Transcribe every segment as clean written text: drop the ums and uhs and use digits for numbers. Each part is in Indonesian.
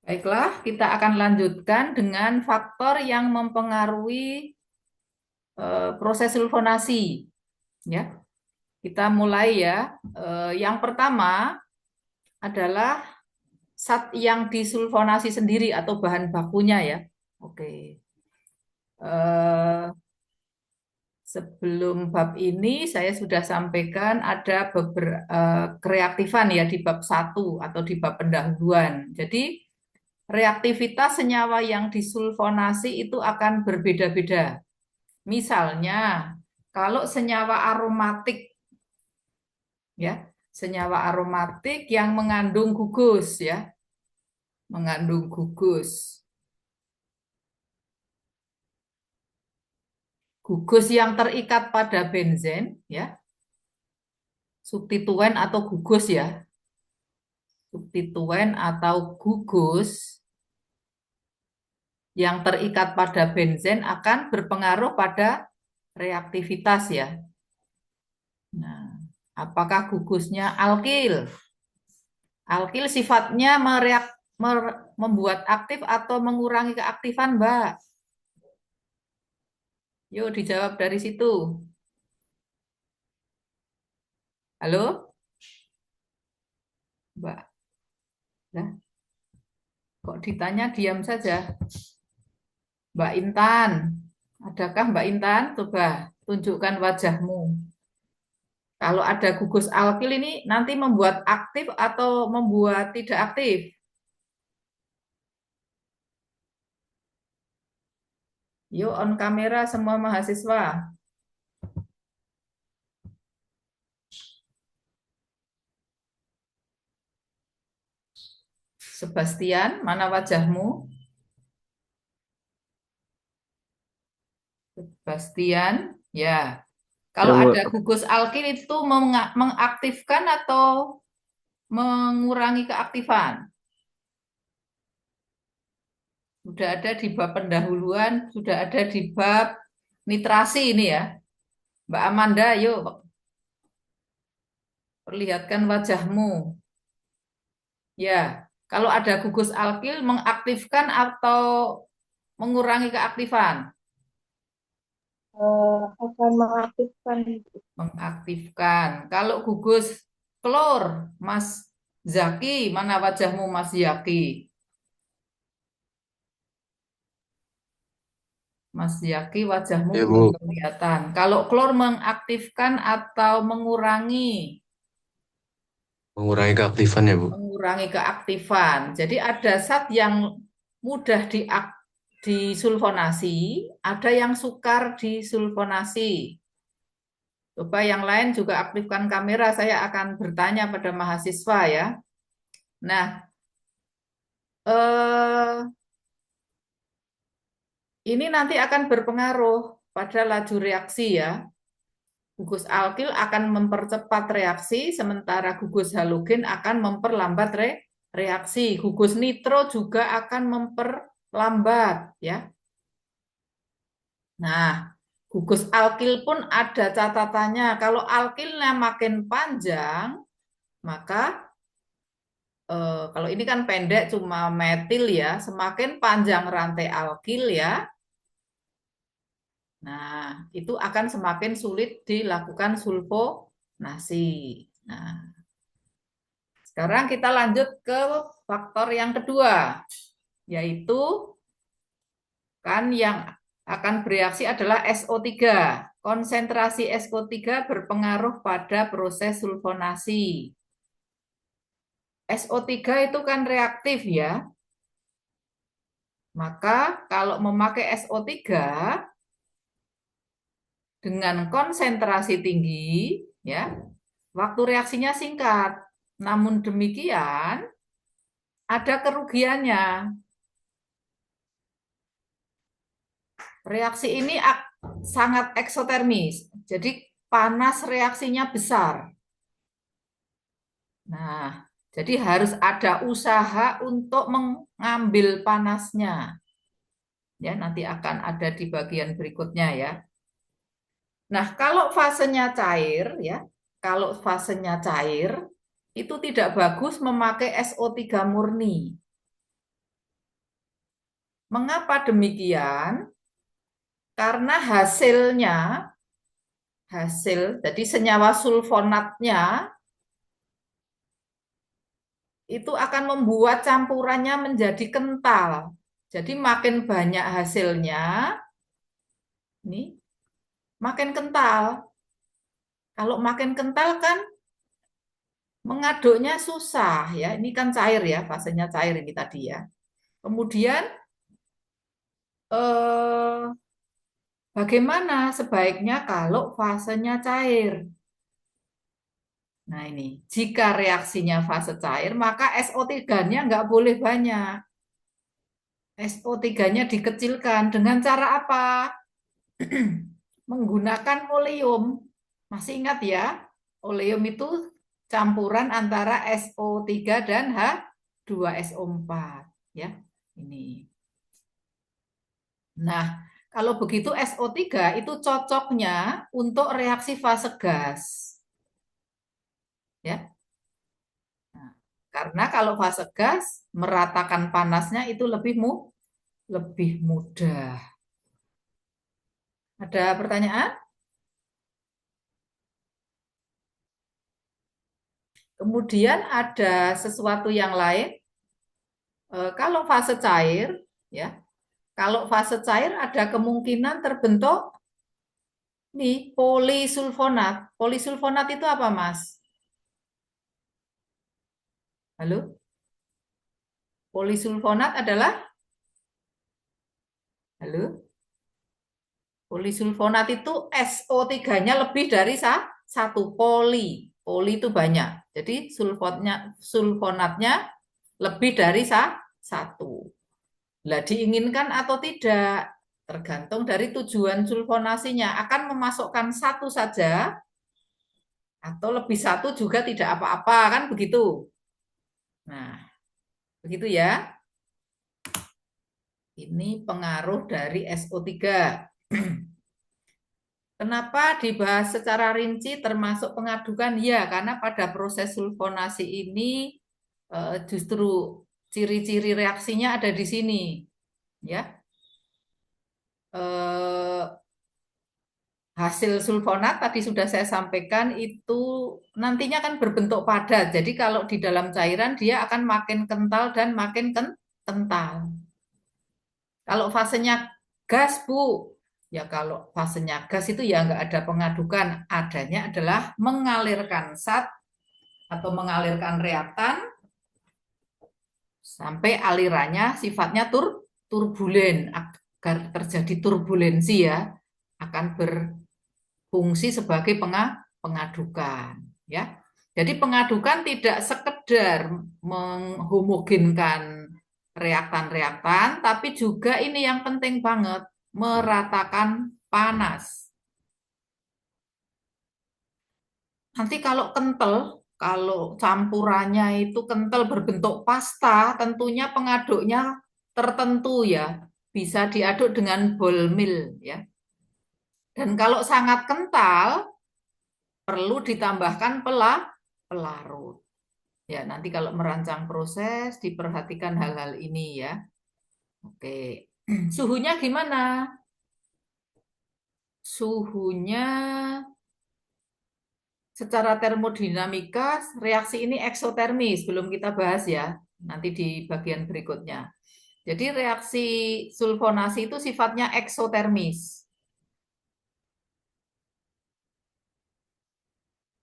Baiklah, kita akan lanjutkan dengan faktor yang mempengaruhi proses sulfonasi. Ya, kita mulai ya. Yang pertama adalah zat yang disulfonasi sendiri atau bahan bakunya ya. Oke. Eh, Sebelum bab ini saya sudah sampaikan ada beberapa kereaktifan ya di bab 1 atau di bab pendahuluan. Jadi reaktivitas senyawa yang disulfonasi itu akan berbeda-beda. Misalnya, kalau senyawa aromatik ya, senyawa aromatik yang mengandung gugus ya, mengandung gugus. Gugus yang terikat pada benzen ya, substituen atau gugus ya. Substituen atau gugus yang terikat pada benzen akan berpengaruh pada reaktivitas ya. Nah, apakah gugusnya alkil? Alkil sifatnya membuat aktif atau mengurangi keaktifan, Mbak? Yuk dijawab dari situ. Halo, Mbak? Nah, kok ditanya diam saja? Mbak Intan, adakah Mbak Intan? Coba tunjukkan wajahmu. Kalau ada gugus alkil ini nanti membuat aktif atau membuat tidak aktif? Yuk on kamera semua mahasiswa. Sebastian, mana wajahmu? Sebastian, ya. Ya, Kalau ada Mbak. gugus alkil itu mengaktifkan atau mengurangi keaktifan? Sudah ada di bab pendahuluan, sudah ada di bab nitrasi ini ya. Mbak Amanda, yuk perlihatkan wajahmu. Ya, kalau ada gugus alkil mengaktifkan atau mengurangi keaktifan? Akan mengaktifkan. Mengaktifkan. Kalau gugus klor, Mas Zaki, mana wajahmu Mas Zaki? Mas Zaki, wajahmu Ya, belum Bu. kelihatan. Kalau klor mengaktifkan atau mengurangi? Mengurangi keaktifan ya, Bu. Mengurangi keaktifan. Jadi ada zat yang mudah disulfonasi, ada yang sukar disulfonasi. Coba yang lain juga aktifkan kamera, saya akan bertanya pada mahasiswa ya. Nah, eh, ini nanti akan berpengaruh pada laju reaksi ya. Gugus alkil akan mempercepat reaksi, sementara gugus halogen akan memperlambat reaksi. Gugus nitro juga akan memperlambat ya. Nah, gugus alkil pun ada catatannya. Kalau alkilnya makin panjang, maka kalau ini kan pendek cuma metil ya, semakin panjang rantai alkil ya. Nah, itu akan semakin sulit dilakukan sulfonasi. Nah, sekarang kita lanjut ke faktor yang kedua, yaitu kan yang akan bereaksi adalah SO3. Konsentrasi SO3 berpengaruh pada proses sulfonasi. SO3 itu kan reaktif ya. Maka kalau memakai SO3 dengan konsentrasi tinggi, ya, waktu reaksinya singkat. Namun demikian, ada kerugiannya. Reaksi ini sangat eksotermis, jadi panas reaksinya besar. Nah, jadi harus ada usaha untuk mengambil panasnya. Ya, nanti akan ada di bagian berikutnya ya. Nah, kalau fasenya cair ya, kalau fasenya cair itu tidak bagus memakai SO3 murni. Mengapa demikian? Karena jadi senyawa sulfonatnya itu akan membuat campurannya menjadi kental. Jadi makin banyak hasilnya, ini makin kental. Kalau makin kental kan mengaduknya susah ya. Ini kan cair ya, fasenya cair ini tadi ya. Kemudian eh, bagaimana sebaiknya kalau fasenya cair? Nah ini, jika reaksinya fase cair, maka SO3-nya nggak boleh banyak. SO3-nya dikecilkan dengan cara apa? Menggunakan oleum. Masih ingat ya? Oleum itu campuran antara SO3 dan H2SO4 ya. Ini. Nah, kalau begitu SO3 itu cocoknya untuk reaksi fase gas. Ya. Nah, karena kalau fase gas meratakan panasnya itu lebih mudah. Ada pertanyaan? Kemudian ada sesuatu yang lain. Kalau fase cair, ya, kalau fase cair ada kemungkinan terbentuk nih polisulfonat. Polisulfonat itu apa, Mas? Halo? Polisulfonat adalah halo? Polisulfonat itu SO3-nya lebih dari satu poli. Poli itu banyak. Jadi sulfonatnya lebih dari satu. Lah diinginkan atau tidak? Tergantung dari tujuan sulfonasinya. Akan memasukkan satu saja atau lebih satu juga tidak apa-apa, kan begitu? Nah, begitu ya. Ini pengaruh dari SO3. Kenapa dibahas secara rinci termasuk pengadukan? Ya, karena pada proses sulfonasi ini justru ciri-ciri reaksinya ada di sini. Ya, eh, hasil sulfonat tadi sudah saya sampaikan itu nantinya kan berbentuk padat. Jadi kalau di dalam cairan dia akan makin kental dan makin kental. Kalau fasenya gas, Bu, ya kalau fasenya gas itu ya nggak ada pengadukan. Adanya adalah mengalirkan zat atau mengalirkan reaktan sampai alirannya sifatnya turbulen. Agar terjadi turbulensi ya, akan berfungsi sebagai pengadukan. Ya. Jadi pengadukan tidak sekedar menghomogenkan reaktan-reaktan, tapi juga ini yang penting banget, meratakan panas. Nanti kalau kental, kalau campurannya itu kental berbentuk pasta, tentunya pengaduknya tertentu ya, bisa diaduk dengan ball mill ya. Dan kalau sangat kental, perlu ditambahkan pelarut. Ya, nanti kalau merancang proses diperhatikan hal-hal ini ya. Oke. Suhunya gimana? Suhunya secara termodinamika reaksi ini eksotermis, belum kita bahas ya. Nanti di bagian berikutnya. Jadi reaksi sulfonasi itu sifatnya eksotermis.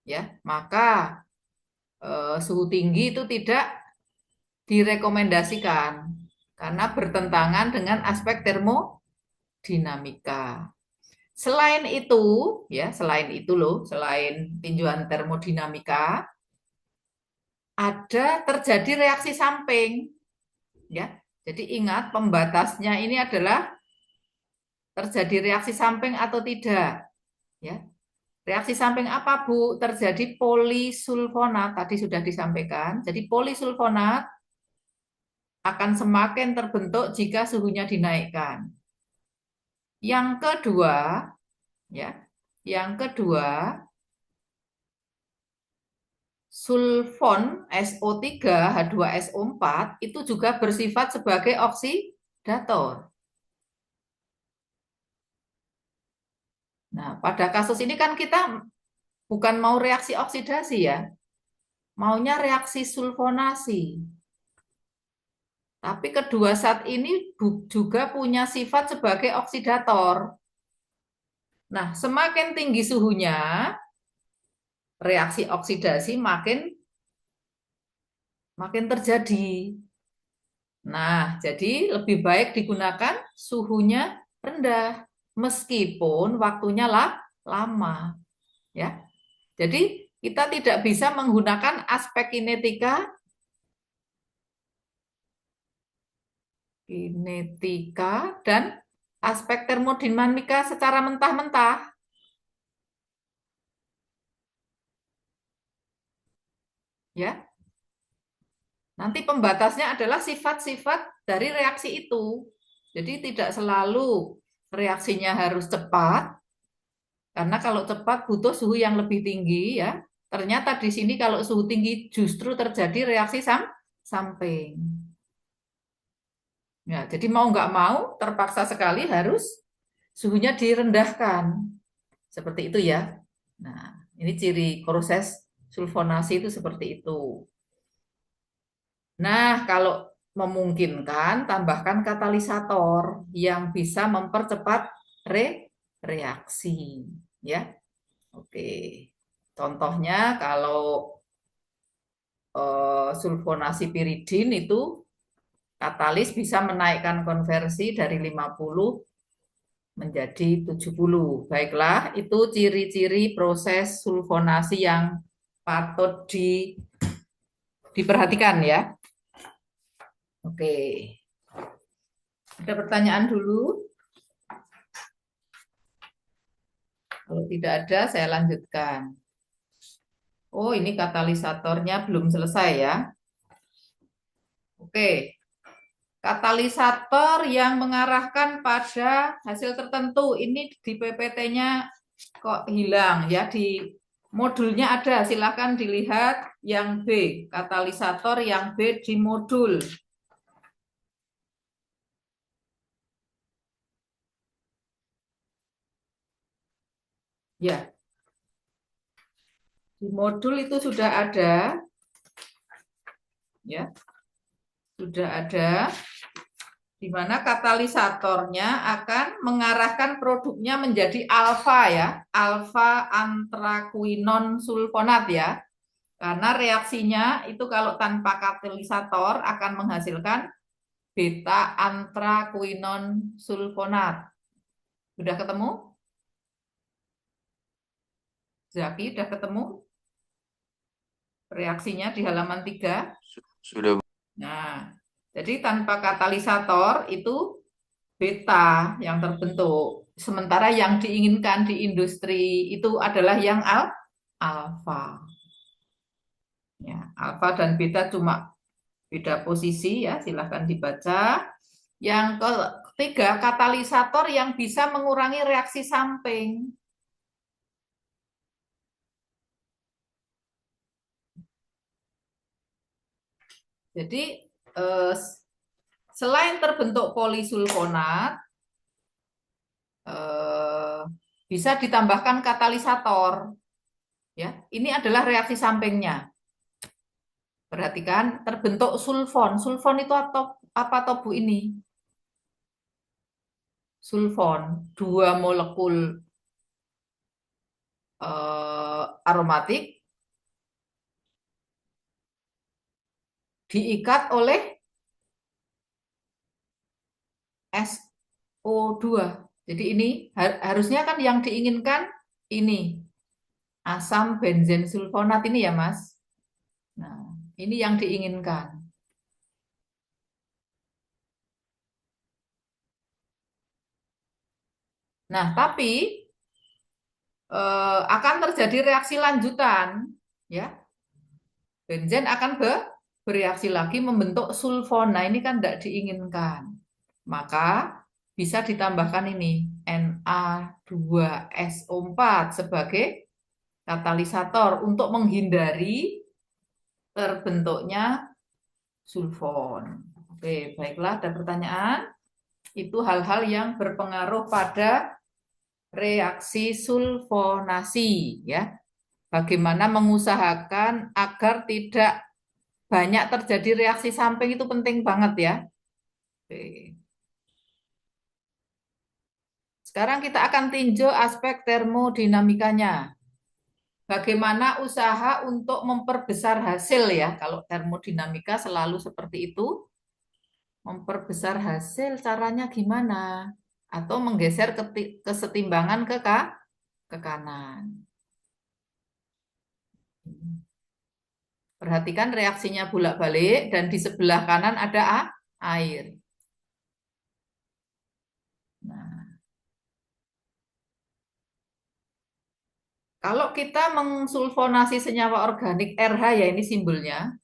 Ya, maka suhu tinggi itu tidak direkomendasikan karena bertentangan dengan aspek termodinamika. Selain itu, ya, selain itu loh, selain tinjauan termodinamika, ada terjadi reaksi samping, ya. Jadi ingat pembatasnya ini adalah terjadi reaksi samping atau tidak, ya. Reaksi samping apa, Bu? Terjadi polisulfonat, tadi sudah disampaikan. Jadi polisulfonat akan semakin terbentuk jika suhunya dinaikkan. Yang kedua, ya, yang kedua, sulfon SO3 H2SO4 itu juga bersifat sebagai dator. Nah, pada kasus ini kan kita bukan mau reaksi oksidasi ya, maunya reaksi sulfonasi. Tapi kedua zat ini juga punya sifat sebagai oksidator. Nah, semakin tinggi suhunya, reaksi oksidasi makin terjadi. Nah, jadi lebih baik digunakan suhunya rendah meskipun waktunya lama, ya. Jadi kita tidak bisa menggunakan aspek kinetika dan aspek termodinamika secara mentah-mentah, ya. Nanti pembatasnya adalah sifat-sifat dari reaksi itu. Jadi tidak selalu reaksinya harus cepat, karena kalau cepat butuh suhu yang lebih tinggi ya. Ternyata di sini kalau suhu tinggi justru terjadi reaksi samping. Ya, jadi mau nggak mau terpaksa sekali harus suhunya direndahkan. Seperti itu ya. Nah, ini ciri proses sulfonasi itu seperti itu. Nah, kalau memungkinkan, tambahkan katalisator yang bisa mempercepat reaksi. Ya, oke. Contohnya kalau sulfonasi piridin itu katalis bisa menaikkan konversi dari 50 menjadi 70. Baiklah, itu ciri-ciri proses sulfonasi yang patut diperhatikan ya. Oke. Ada pertanyaan dulu? Kalau tidak ada, saya lanjutkan. Oh, ini katalisatornya belum selesai ya. Oke. Katalisator yang mengarahkan pada hasil tertentu. Ini di PPT-nya kok hilang ya. Di modulnya ada, silahkan dilihat yang B. Katalisator yang B di modul. Ya. Di modul itu sudah ada. Ya. Sudah ada. Di mana katalisatornya akan mengarahkan produknya menjadi alfa ya, alfa antrakuinon sulfonat ya. Karena reaksinya itu kalau tanpa katalisator akan menghasilkan beta antrakuinon sulfonat. Sudah ketemu? Zaki, sudah ketemu reaksinya di halaman 3? Sudah. Nah, jadi tanpa katalisator itu beta yang terbentuk. Sementara yang diinginkan di industri itu adalah yang alfa. Ya, alfa dan beta cuma beda posisi ya, silahkan dibaca. Yang ketiga, katalisator yang bisa mengurangi reaksi samping. Jadi selain terbentuk polisulfonat, bisa ditambahkan katalisator. Ya, ini adalah reaksi sampingnya. Perhatikan, terbentuk sulfon. Sulfon itu apa toh Bu ini? Sulfon, 2 molekul aromatik diikat oleh SO2. Jadi ini harusnya kan yang diinginkan ini asam benzen sulfonat ini ya Mas. Nah, ini yang diinginkan. Nah, tapi akan terjadi reaksi lanjutan, ya. Benzen akan bereaksi lagi membentuk sulfon. Nah, ini kan tidak diinginkan. Maka bisa ditambahkan ini Na2SO4 sebagai katalisator untuk menghindari terbentuknya sulfon. Oke, baiklah, ada pertanyaan? Itu hal-hal yang berpengaruh pada reaksi sulfonasi ya. Bagaimana mengusahakan agar tidak banyak terjadi reaksi samping itu penting banget ya. Oke. Sekarang kita akan tinjau aspek termodinamikanya. Bagaimana usaha untuk memperbesar hasil ya. Kalau termodinamika selalu seperti itu. Memperbesar hasil caranya gimana? Atau menggeser kesetimbangan ke kanan. Perhatikan reaksinya bolak-balik dan di sebelah kanan ada air. Nah, kalau kita mengsulfonasi senyawa organik RH ya ini simbolnya,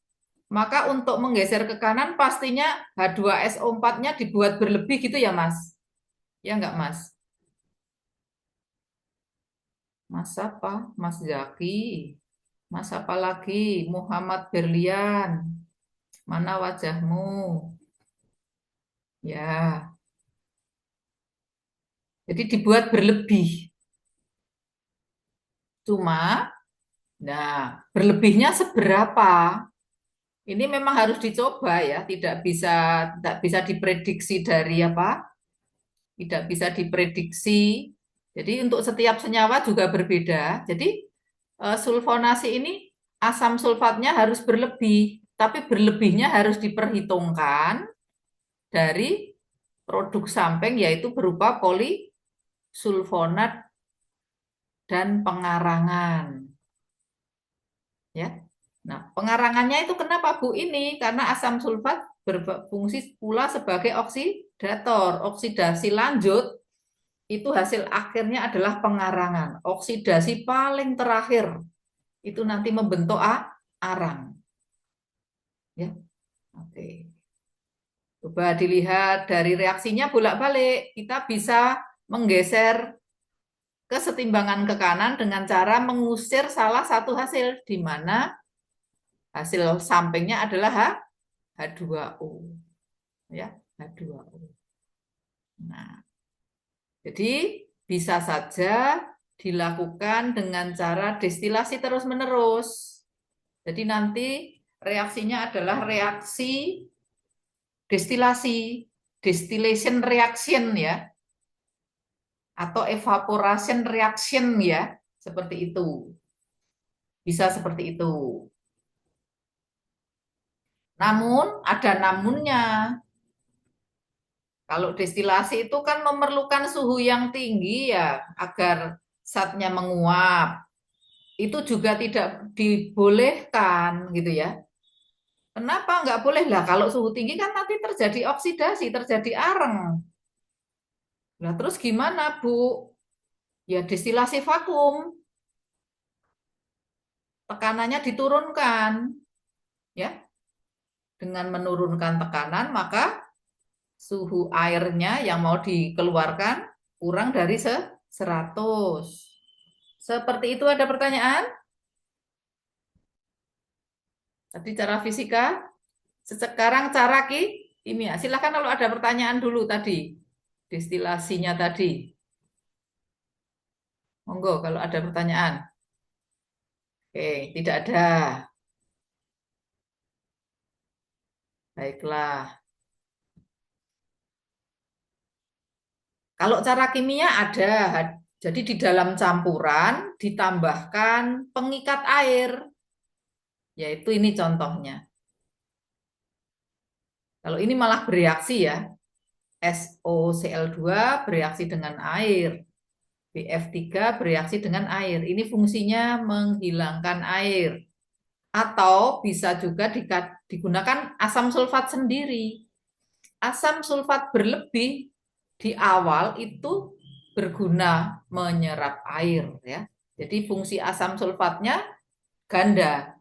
maka untuk menggeser ke kanan pastinya H2SO4-nya dibuat berlebih gitu ya Mas? Ya enggak Mas? Mas apa? Mas Zaki. Mas apa lagi? Muhammad Berlian. Mana wajahmu? Ya, jadi dibuat berlebih. Cuma, nah, berlebihnya seberapa? Ini memang harus dicoba ya, tidak bisa diprediksi dari apa? Tidak bisa diprediksi. Jadi untuk setiap senyawa juga berbeda. Jadi sulfonasi ini asam sulfatnya harus berlebih, tapi berlebihnya harus diperhitungkan dari produk samping yaitu berupa polisulfonat dan pengarangan. Ya. Nah, pengarangannya itu kenapa Bu? Ini karena asam sulfat berfungsi pula sebagai oksidator. Oksidasi lanjut itu hasil akhirnya adalah pengarangan. Oksidasi paling terakhir itu nanti membentuk arang. Ya. Oke. Coba dilihat dari reaksinya bolak-balik. Kita bisa menggeser kesetimbangan ke kanan dengan cara mengusir salah satu hasil di mana hasil sampingnya adalah H2O ya, H2O. Nah, jadi bisa saja dilakukan dengan cara destilasi terus-menerus. Jadi nanti reaksinya adalah reaksi destilasi, distillation reaction ya, atau evaporation reaction ya, seperti itu. Bisa seperti itu. Namun ada namunnya. Kalau destilasi itu kan memerlukan suhu yang tinggi ya agar zatnya menguap. Itu juga tidak dibolehkan gitu ya. Kenapa nggak boleh lah? Kalau suhu tinggi kan nanti terjadi oksidasi, terjadi areng. Nah terus gimana Bu? Ya destilasi vakum, tekanannya diturunkan, ya. Dengan menurunkan tekanan maka suhu airnya yang mau dikeluarkan kurang dari 100. Seperti itu ada pertanyaan? Tadi cara fisika, sekarang cara kimia. Silakan kalau ada pertanyaan dulu tadi, destilasinya tadi. Monggo kalau ada pertanyaan. Oke, tidak ada. Baiklah. Kalau cara kimia ada. Jadi di dalam campuran ditambahkan pengikat air. Yaitu ini contohnya. Kalau ini malah bereaksi ya. SOCl2 bereaksi dengan air. BF3 bereaksi dengan air. Ini fungsinya menghilangkan air. Atau bisa juga digunakan asam sulfat sendiri. Asam sulfat berlebih di awal itu berguna menyerap air ya. Jadi fungsi asam sulfatnya ganda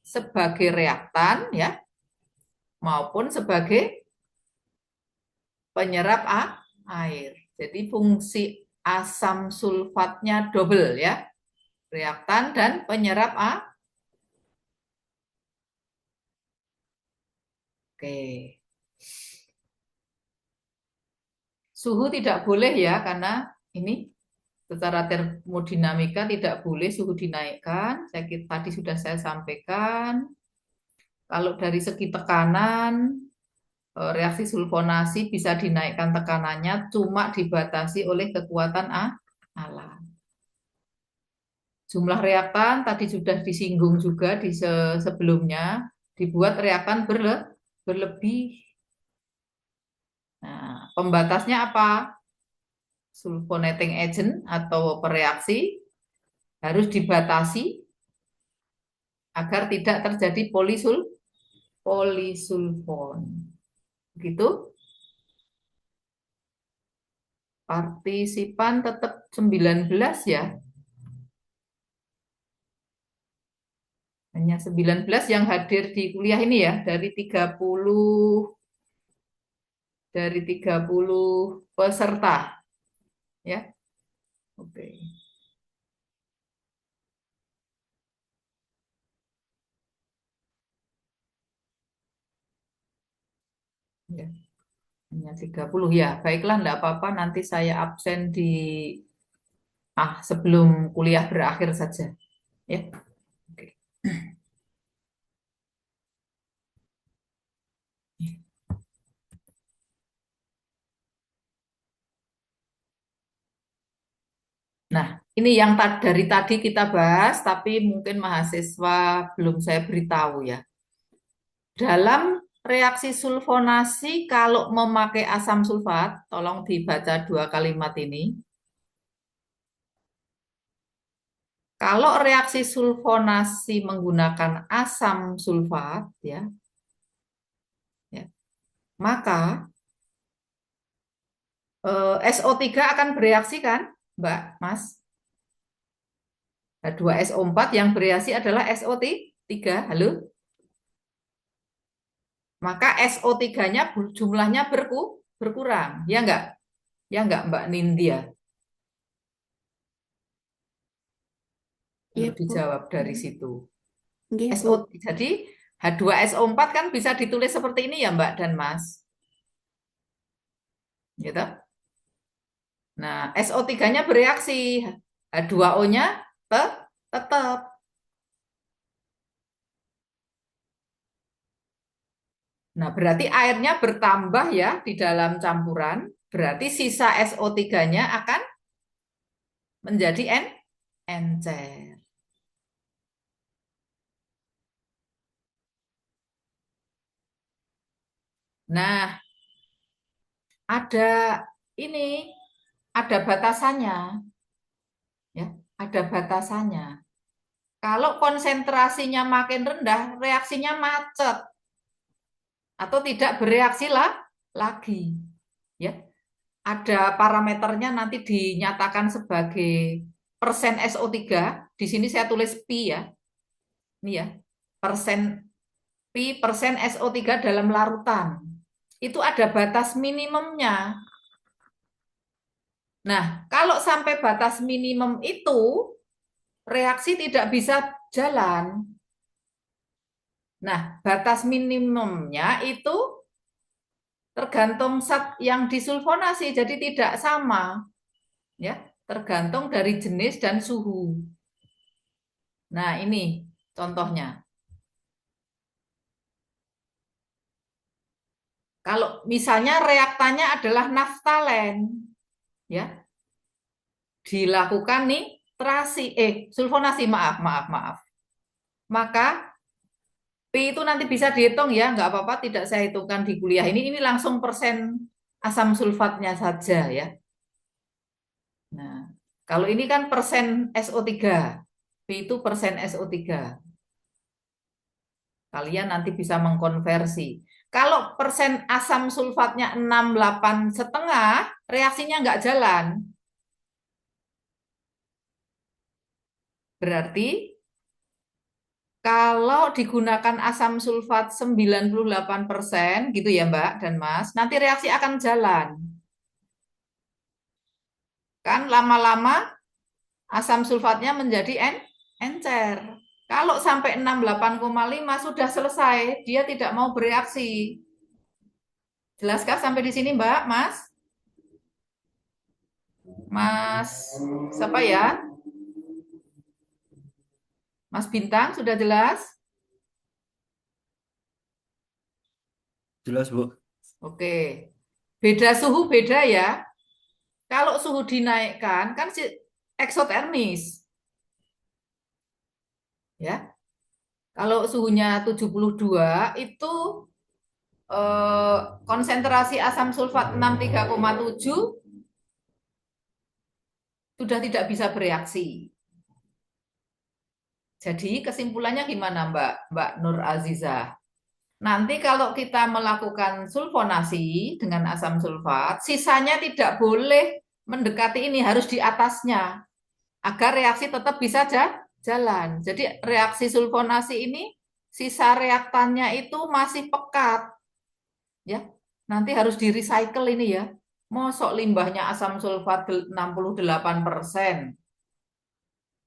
sebagai reaktan ya maupun sebagai penyerap air. Jadi fungsi asam sulfatnya double ya, reaktan dan penyerap Oke. Suhu tidak boleh ya, karena ini secara termodinamika tidak boleh suhu dinaikkan. Tadi sudah saya sampaikan. Kalau dari segi tekanan, reaksi sulfonasi bisa dinaikkan tekanannya cuma dibatasi oleh kekuatan alam. Jumlah reaktan tadi sudah disinggung juga di sebelumnya, dibuat reaktan berlebih. Nah, pembatasnya apa? Sulfonating agent atau pereaksi harus dibatasi agar tidak terjadi polisulfon. Begitu? Partisipan tetap 19 ya. Hanya 19 yang hadir di kuliah ini ya, dari 30 peserta ya. Oke. Ya, hanya 30 ya. Baiklah, enggak apa-apa, nanti saya absen di sebelum kuliah berakhir saja ya. Oke. Nah, ini yang dari tadi kita bahas, tapi mungkin mahasiswa belum saya beritahu ya. Dalam reaksi sulfonasi, kalau memakai asam sulfat, tolong dibaca dua kalimat ini. Kalau reaksi sulfonasi menggunakan asam sulfat, ya, maka SO3 akan bereaksi kan, Mbak, Mas? H2SO4 yang bereaksi adalah SO3. Halo? Maka SO3-nya jumlahnya berkurang. Ya enggak? Ya enggak, Mbak Nindya? Iya, Perlu Bu. dijawab dari situ. Iya, Bu. Jadi H2SO4 kan bisa ditulis seperti ini ya, Mbak dan Mas. Gitu. Nah, SO3-nya bereaksi. H2O-nya tetap. Nah, berarti airnya bertambah ya di dalam campuran. Berarti sisa SO3-nya akan menjadi encer. Nah, ada ini, ada batasannya. Ya, ada batasannya. Kalau konsentrasinya makin rendah, reaksinya macet atau tidak bereaksi lagi. Ya, ada parameternya nanti dinyatakan sebagai persen SO3. Di sini saya tulis pi ya. Ini ya, persen pi persen SO3 dalam larutan. Itu ada batas minimumnya. Nah, kalau sampai batas minimum itu, reaksi tidak bisa jalan. Nah, batas minimumnya itu tergantung zat yang disulfonasi, jadi tidak sama. Ya, tergantung dari jenis dan suhu. Nah, ini contohnya. Kalau misalnya reaktannya adalah naftalen, ya, dilakukan sulfonasi, maaf. Maka P itu nanti bisa dihitung ya, nggak apa-apa, tidak saya hitungkan di kuliah ini. Ini langsung persen asam sulfatnya saja ya. Nah, kalau ini kan persen SO3, P itu persen SO3. Kalian nanti bisa mengkonversi. Kalau persen asam sulfatnya 68,5, reaksinya nggak jalan. Berarti kalau digunakan asam sulfat 98% gitu ya Mbak dan Mas, nanti reaksi akan jalan. Kan lama-lama asam sulfatnya menjadi encer. Kalau sampai 68,5 sudah selesai, dia tidak mau bereaksi. Jelaskah sampai di sini Mbak, Mas? Mas, siapa ya? Mas Bintang, sudah jelas? Jelas, Bu. Oke. Beda suhu beda ya. Kalau suhu dinaikkan kan eksotermis, ya. Kalau suhunya 72 itu konsentrasi asam sulfat 63,7 sudah tidak bisa bereaksi. Jadi kesimpulannya gimana Mbak Nur Azizah? Nanti kalau kita melakukan sulfonasi dengan asam sulfat, sisanya tidak boleh mendekati ini, harus di atasnya agar reaksi tetap bisa jalan. Jadi reaksi sulfonasi ini sisa reaktannya itu masih pekat, ya. Nanti harus di recycle ini ya. Mosok limbahnya asam sulfat 68%.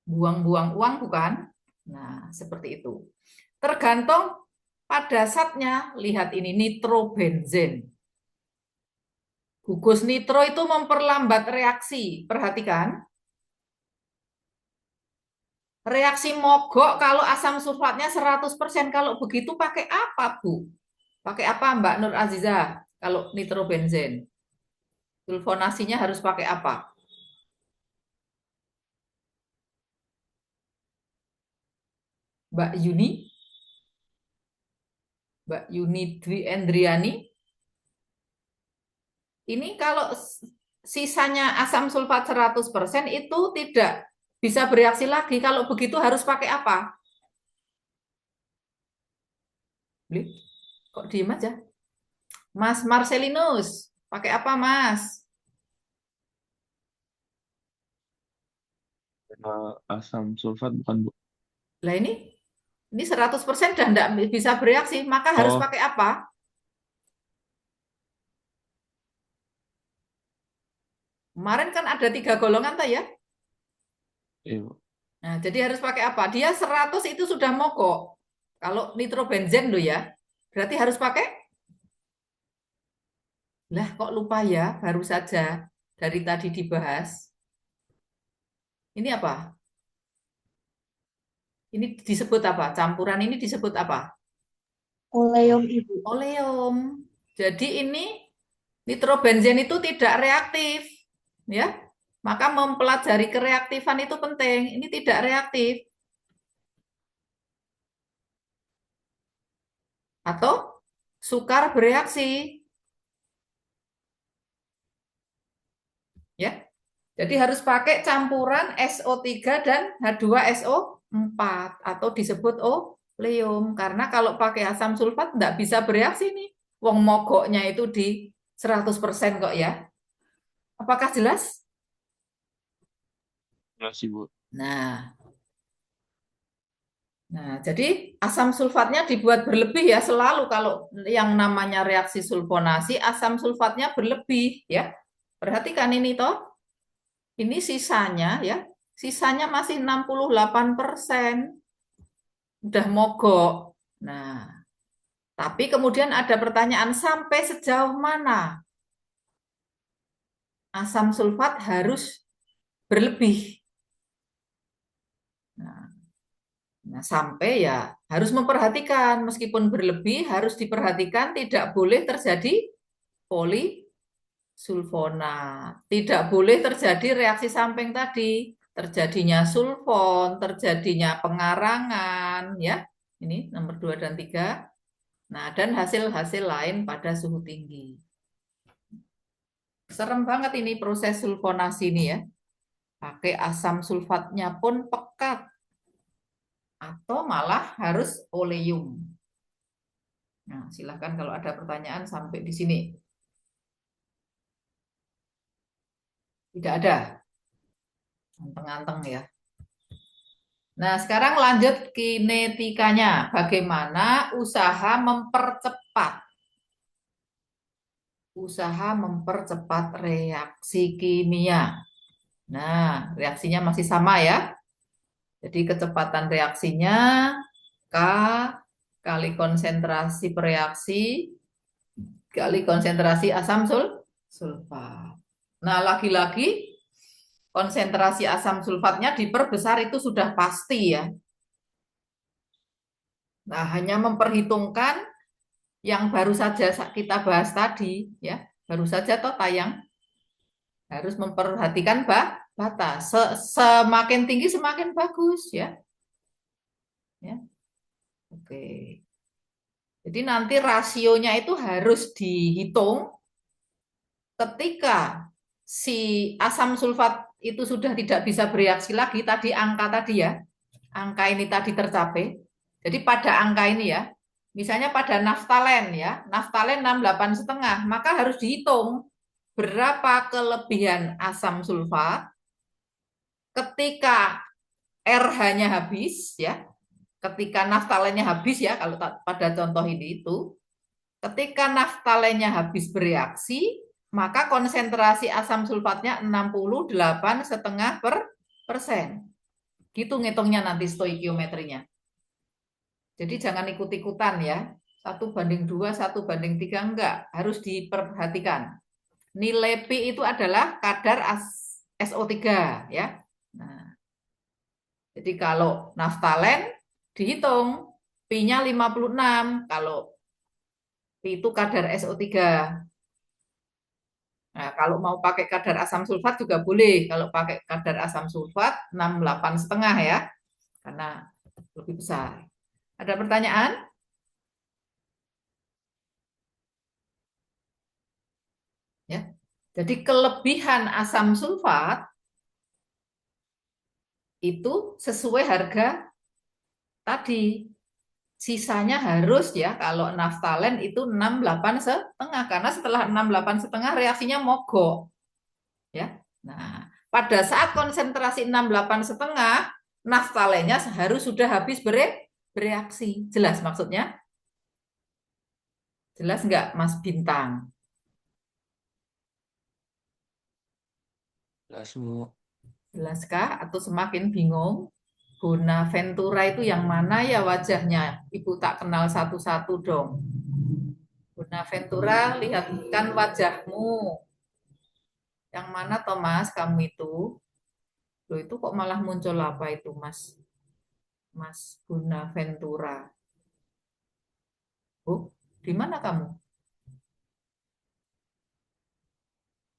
Buang-buang uang bukan? Nah, seperti itu. Tergantung pada zatnya, lihat ini nitrobenzen. Gugus nitro itu memperlambat reaksi. Perhatikan. Reaksi mogok kalau asam sulfatnya 100%. Kalau begitu pakai apa, Bu? Pakai apa, Mbak Nur Azizah? Kalau nitrobenzen. Sulfonasinya harus pakai apa? Mbak Yuni? Mbak Yuni Dwi Endriani? Ini kalau sisanya asam sulfat 100% itu tidak bisa bereaksi lagi. Kalau begitu harus pakai apa? Beli? Kok diem aja? Mas Marcelinus, pakai apa Mas? Asam sulfat bukan, Bu. Lah ini 100% dan tidak bisa bereaksi, maka harus Oh, pakai apa? Kemarin kan ada 3 golongan tuh ya. iya, Bu. Nah, jadi harus pakai apa? Dia 100 itu sudah mogok. Kalau nitrobenzen loh ya. Berarti harus pakai. Lah kok lupa ya, baru saja dari tadi dibahas. Ini apa? Ini disebut apa? Campuran ini disebut apa? Oleum Ibu. Oleum. Jadi ini nitrobenzen itu tidak reaktif, ya. Maka mempelajari kereaktifan itu penting. Ini tidak reaktif. Atau sukar bereaksi, ya. Jadi harus pakai campuran SO3 dan H2SO4 atau disebut oleum. Karena kalau pakai asam sulfat tidak bisa bereaksi nih. Wong mogoknya itu di 100% kok ya. Apakah jelas? Jelas sih, Bu. Nah, jadi asam sulfatnya dibuat berlebih ya selalu kalau yang namanya reaksi sulfonasi asam sulfatnya berlebih ya. Perhatikan ini toh. Ini sisanya ya. Sisanya masih 68%. Udah mogok. Nah, tapi kemudian ada pertanyaan sampai sejauh mana asam sulfat harus berlebih. Nah, sampai ya harus memperhatikan meskipun berlebih harus diperhatikan tidak boleh terjadi polisulfonat. Tidak boleh terjadi reaksi samping tadi, terjadinya sulfon, terjadinya pengarangan ya. Ini nomor 2 dan 3. Nah, dan hasil-hasil lain pada suhu tinggi. Serem banget ini proses sulfonasi ini ya. Pakai asam sulfatnya pun pekat. Atau malah harus oleum. Nah, silahkan kalau ada pertanyaan sampai di sini. Tidak ada. Anteng-anteng ya. Nah, sekarang lanjut kinetikanya. Bagaimana usaha mempercepat reaksi kimia. Nah, reaksinya masih sama ya. Jadi kecepatan reaksinya K kali konsentrasi bereaksi kali konsentrasi asam sulfat. Nah, lagi-lagi konsentrasi asam sulfatnya diperbesar itu sudah pasti ya. Nah, hanya memperhitungkan yang baru saja kita bahas tadi ya, baru saja toh tayang, harus memperhatikan batas. Semakin tinggi semakin bagus ya. Ya. Oke. Jadi nanti rasionya itu harus dihitung ketika si asam sulfat itu sudah tidak bisa bereaksi lagi, tadi angka tadi ya, angka ini tadi tercapai. Jadi pada angka ini ya, misalnya pada naftalen ya, naftalen 68,5, maka harus dihitung berapa kelebihan asam sulfat ketika RH-nya habis ya, ketika naftalennya habis ya, kalau pada contoh ini itu, ketika naftalennya habis bereaksi, maka konsentrasi asam sulfatnya 68,5%. Gitu ngitungnya nanti stoikiometrinya. Jadi jangan ikut-ikutan ya. 1:2, 1:3, enggak. Harus diperhatikan. Nilai P itu adalah kadar SO3 ya. Nah, jadi kalau naftalen dihitung P-nya 56, kalau P itu kadar SO3. Nah, kalau mau pakai kadar asam sulfat juga boleh. Kalau pakai kadar asam sulfat 68,5 ya, karena lebih besar. Ada pertanyaan? Ya. Jadi kelebihan asam sulfat itu sesuai harga tadi. Sisanya harus ya, kalau naftalen itu 68,5, karena setelah 68,5 reaksinya mogok. Ya. Nah, pada saat konsentrasi 68,5, naftalennya harus sudah habis bereaksi. Jelas maksudnya? Jelas nggak, Mas Bintang? Jelas, Bu. Jelaskah? Atau semakin bingung? Bonaventura itu yang mana ya wajahnya? Ibu tak kenal satu-satu dong. Bonaventura, lihatkan wajahmu. Yang mana Thomas kamu itu? Loh, itu kok malah muncul apa itu, Mas? Mas Bonaventura. Oh, di mana kamu?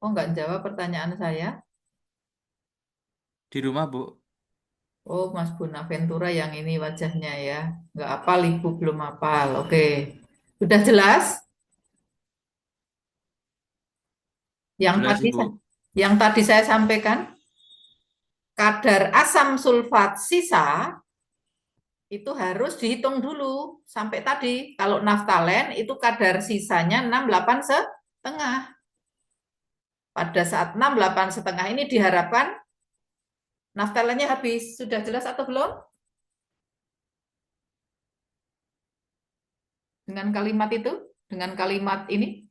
Oh, nggak jawab pertanyaan saya. Di rumah, Bu. Oh, Mas Bonaventura yang ini wajahnya ya. Nggak hafal, Ibu belum hafal. Oke. Sudah jelas? Yang Jelas, tadi, Ibu. yang tadi saya sampaikan, kadar asam sulfat sisa itu harus dihitung dulu sampai tadi. Kalau naftalen itu kadar sisanya 68,5. Pada saat 68,5 ini diharapkan naftalennya habis. Sudah jelas atau belum? Dengan kalimat itu? Dengan kalimat ini?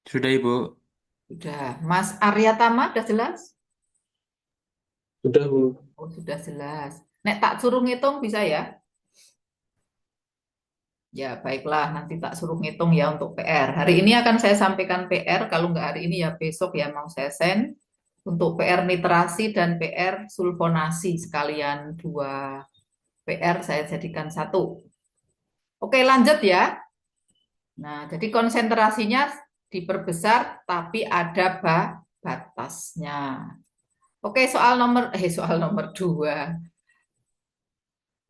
Sudah, Ibu. Sudah. Mas Arya Tama, sudah jelas? Sudah, Bu. Oh, sudah jelas. Nek tak suruh ngitung bisa ya? Ya, baiklah. Nanti tak suruh ngitung ya untuk PR. Hari ini akan saya sampaikan PR. Kalau nggak hari ini ya besok ya mau saya send. Untuk PR nitrasi dan PR sulfonasi. Sekalian dua PR saya jadikan satu. Oke, lanjut ya. Nah, jadi konsentrasinya diperbesar, tapi ada batasnya. Oke, soal nomor 2.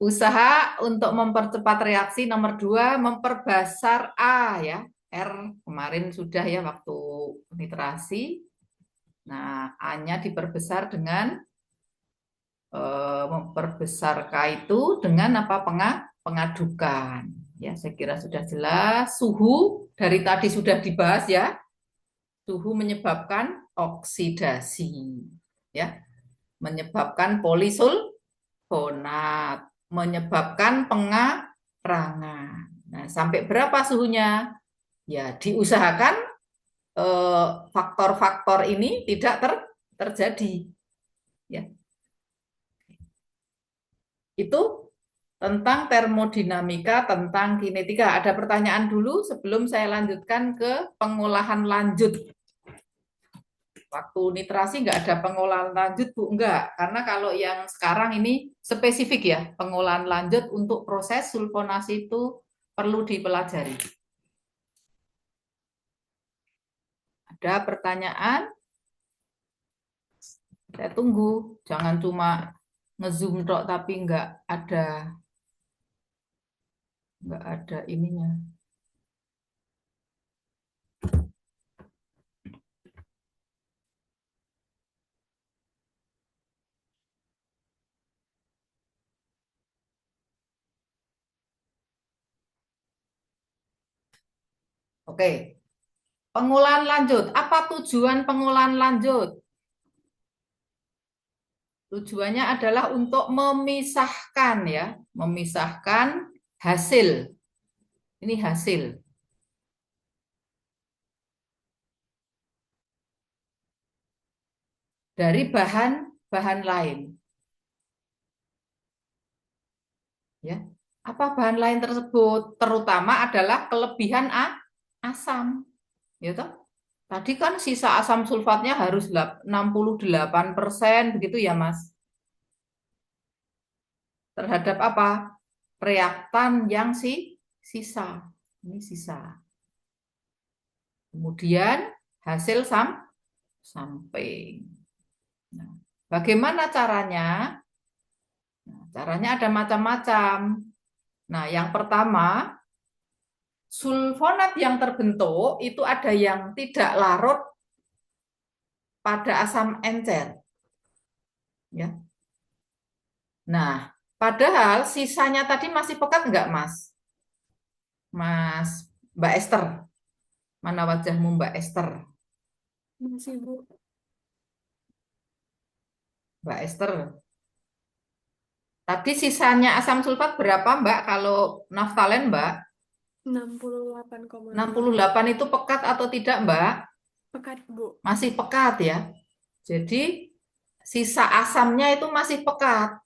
Usaha untuk mempercepat reaksi nomor 2, memperbesar A ya. R kemarin sudah ya waktu nitrasi. Nah, A-nya diperbesar dengan memperbesar K itu dengan apa? Pengadukan. Ya, saya kira sudah jelas. Suhu dari tadi sudah dibahas ya. Suhu menyebabkan oksidasi. Ya. Menyebabkan polisulfonat, menyebabkan pengarangan. Nah, sampai berapa suhunya? Ya, diusahakan faktor-faktor ini tidak terjadi. Ya. Itu tentang termodinamika, tentang kinetika. Ada pertanyaan dulu sebelum saya lanjutkan ke pengolahan lanjut. Waktu nitrasi nggak ada pengolahan lanjut, Bu. Enggak, karena kalau yang sekarang ini spesifik ya, pengolahan lanjut untuk proses sulfonasi itu perlu dipelajari. Ada pertanyaan? Saya tunggu, jangan cuma ngezoom tok tapi nggak ada ininya. Oke, pengolahan lanjut. Apa tujuan pengolahan lanjut? Tujuannya adalah untuk memisahkan ya, memisahkan hasil. Ini hasil. Dari bahan-bahan lain. Ya. Apa bahan lain tersebut? Terutama adalah kelebihan asam. Ya toh? Tadi kan sisa asam sulfatnya harus 68%, begitu ya, Mas? Terhadap apa? Reaktan yang sisa. Ini sisa. Kemudian hasil samping. Nah, bagaimana caranya? Nah, caranya ada macam-macam. Nah, yang pertama, sulfonat yang terbentuk itu ada yang tidak larut pada asam encer. Ya. Nah, padahal sisanya tadi masih pekat enggak, Mas? Mbak Esther. Mana wajahmu, Mbak Esther? Masih, Bu. Mbak Esther. Tadi sisanya asam sulfat berapa, Mbak? Kalau naftalen, Mbak? 68,5. 68 itu pekat atau tidak, Mbak? Pekat, Bu. Masih pekat ya. Jadi sisa asamnya itu masih pekat.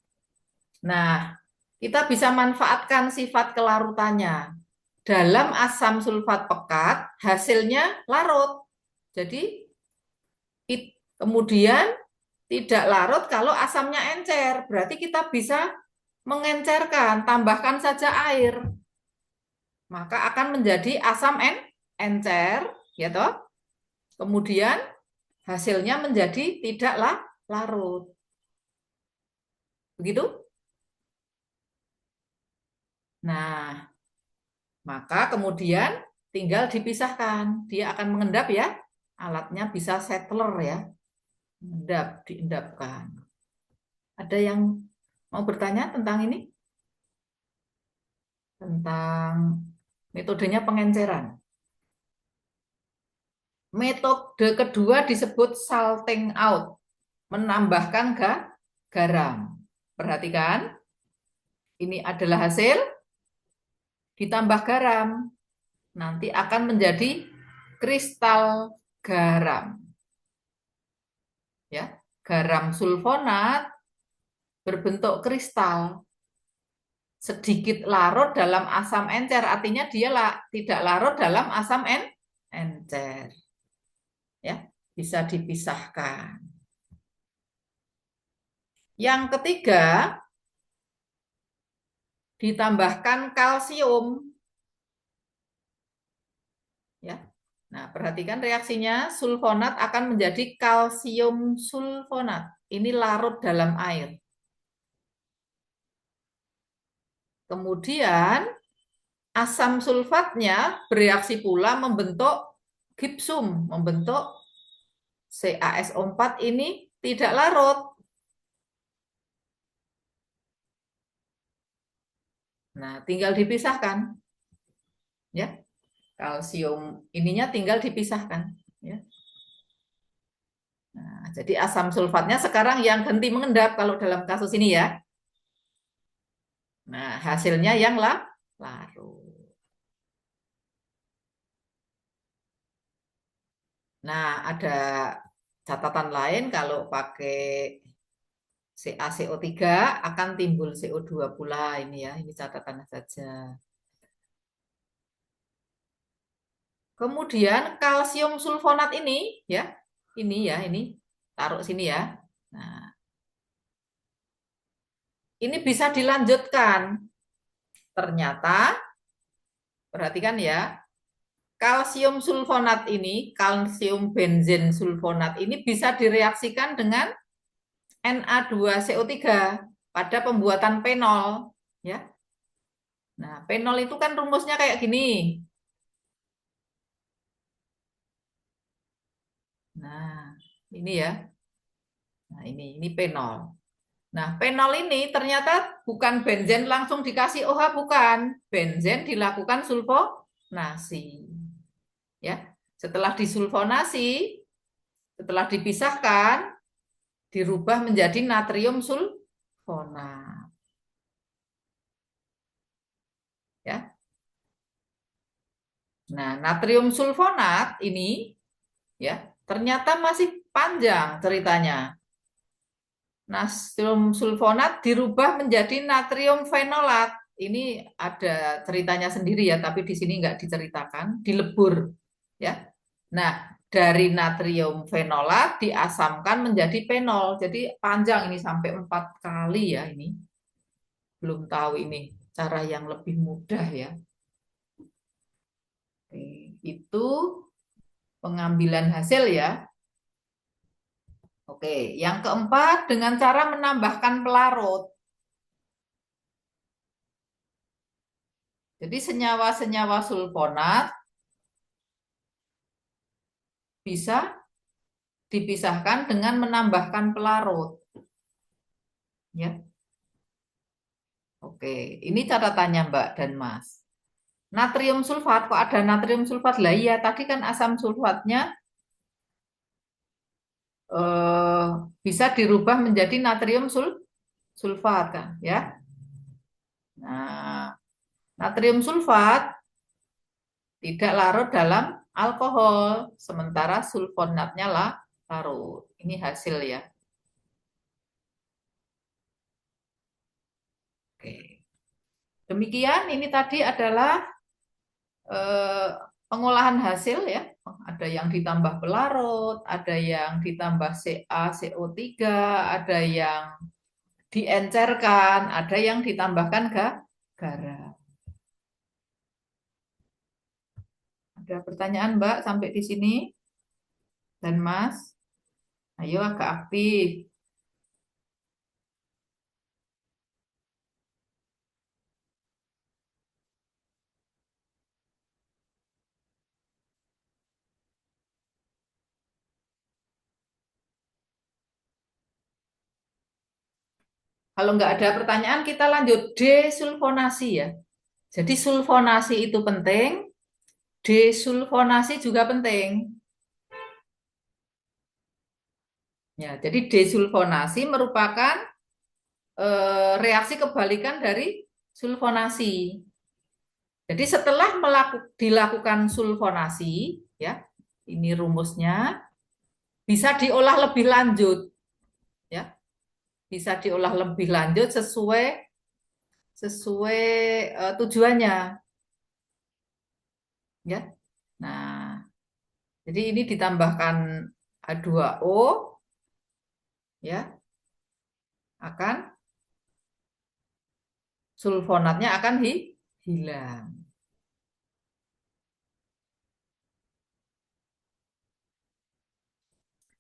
Nah, kita bisa manfaatkan sifat kelarutannya. Dalam asam sulfat pekat, hasilnya larut. Jadi kemudian tidak larut kalau asamnya encer. Berarti kita bisa mengencerkan, tambahkan saja air. Maka akan menjadi asam encer, ya toh. Kemudian hasilnya menjadi tidak larut. Begitu? Nah, maka kemudian tinggal dipisahkan. Dia akan mengendap ya. Alatnya bisa settler ya. Mengendap, diendapkan. Ada yang mau bertanya tentang ini? Tentang metodenya pengenceran. Metode kedua disebut salting out, menambahkan garam. Perhatikan, ini adalah hasil, ditambah garam. Nanti akan menjadi kristal garam. Ya, garam sulfonat berbentuk kristal. Sedikit larut dalam asam encer, artinya dia tidak larut dalam asam encer. Ya, bisa dipisahkan. Yang ketiga, ditambahkan kalsium. Ya. Nah, perhatikan reaksinya, sulfonat akan menjadi kalsium sulfonat. Ini larut dalam air. Kemudian asam sulfatnya bereaksi pula membentuk gipsum, membentuk CaSO4 ini tidak larut. Nah, tinggal dipisahkan. Ya. Kalsium ininya tinggal dipisahkan, ya. Nah, jadi asam sulfatnya sekarang yang henti mengendap kalau dalam kasus ini ya. Nah, hasilnya yang larut. Nah, ada catatan lain kalau pakai CaCO3 akan timbul CO2 pula ini ya. Ini catatan saja. Kemudian kalsium sulfonat ini ya, Ini ya, ini taruh sini ya. Nah, ini bisa dilanjutkan. Ternyata, perhatikan ya, kalsium sulfonat ini, kalsium benzen sulfonat ini bisa direaksikan dengan Na2CO3 pada pembuatan penol, ya. Nah, penol itu kan rumusnya kayak gini. Nah, ini ya. Nah, ini penol. Nah, penol ini ternyata bukan benzen langsung dikasih OH, bukan. Benzen dilakukan sulfonasi. Ya. Setelah disulfonasi, setelah dipisahkan, dirubah menjadi natrium sulfonat. Ya. Nah, natrium sulfonat ini ya, ternyata masih panjang ceritanya. Natrium sulfonat dirubah menjadi natrium fenolat. Ini ada ceritanya sendiri ya, tapi di sini nggak diceritakan, dilebur ya. Nah, dari natrium fenolat diasamkan menjadi penol. Jadi panjang ini sampai 4 kali ya ini. Belum tahu ini cara yang lebih mudah ya. Oke, itu pengambilan hasil ya. Oke, yang keempat dengan cara menambahkan pelarut. Jadi senyawa-senyawa sulfonat bisa dipisahkan dengan menambahkan pelarut. Ya. Oke, ini catatannya Mbak dan Mas. Natrium sulfat, kok ada natrium sulfat? Lah iya, tadi kan asam sulfatnya bisa dirubah menjadi natrium sulfat kan, ya. Nah, natrium sulfat tidak larut dalam alkohol, sementara sulfonatnya larut. Ini hasil ya. Oke. Demikian, ini tadi adalah pengolahan hasil ya. Ada yang ditambah pelarut, ada yang ditambah CaCO3, ada yang diencerkan, ada yang ditambahkan garam. Ada pertanyaan Mbak sampai di sini? Dan Mas? Ayo agak aktif. Kalau nggak ada pertanyaan, kita lanjut desulfonasi ya. Jadi sulfonasi itu penting, desulfonasi juga penting. Ya, jadi desulfonasi merupakan reaksi kebalikan dari sulfonasi. Jadi setelah dilakukan sulfonasi, ya, ini rumusnya bisa diolah lebih lanjut, ya, bisa diolah lebih lanjut sesuai tujuannya, ya. Nah, jadi ini ditambahkan H2O, ya, akan sulfonatnya akan hilang.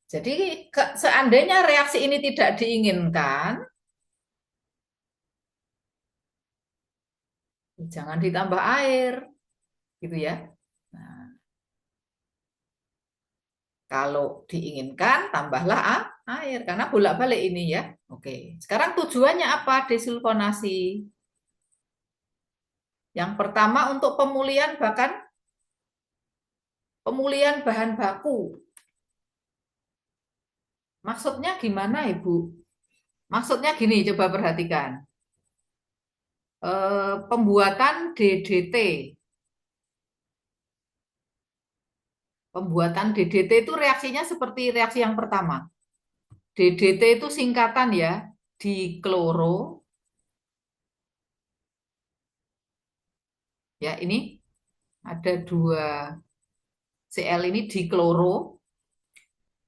Jadi seandainya reaksi ini tidak diinginkan, jangan ditambah air, gitu ya. Nah, kalau diinginkan, tambahlah air, karena bolak-balik ini ya. Oke, sekarang tujuannya apa desulfonasi? Yang pertama untuk pemulihan bahan baku. Maksudnya gimana Ibu? Maksudnya gini, coba perhatikan. Pembuatan DDT. Pembuatan DDT itu reaksinya seperti reaksi yang pertama. DDT itu singkatan ya, dikloro. Ya, ini ada 2 Cl ini dikloro.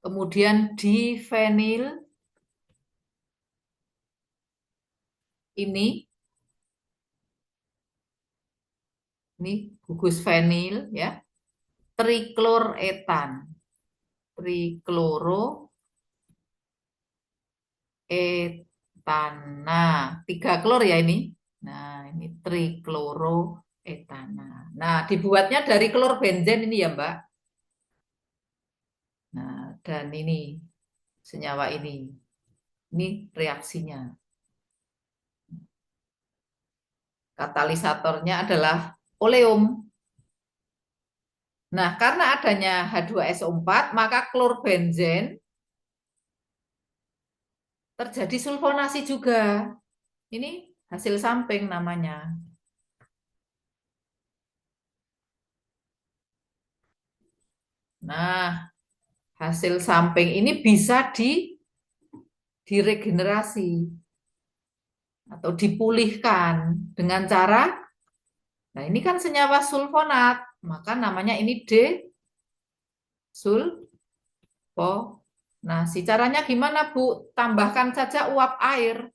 Kemudian difenil ini gugus fenil ya, trikloretan. Trikloroetana. 3 klor ya ini. Nah, ini trikloroetana. Nah, dibuatnya dari klor benzen ini ya, Mbak. Nah, dan ini senyawa ini. Ini reaksinya. Katalisatornya adalah oleum. Nah, karena adanya H2SO4, maka klor benzen terjadi sulfonasi juga. Ini hasil samping namanya. Nah, hasil samping ini bisa diregenerasi atau dipulihkan dengan cara, nah ini kan senyawa sulfonat, maka namanya ini desulfonasi. Caranya gimana, Bu? Tambahkan saja uap air.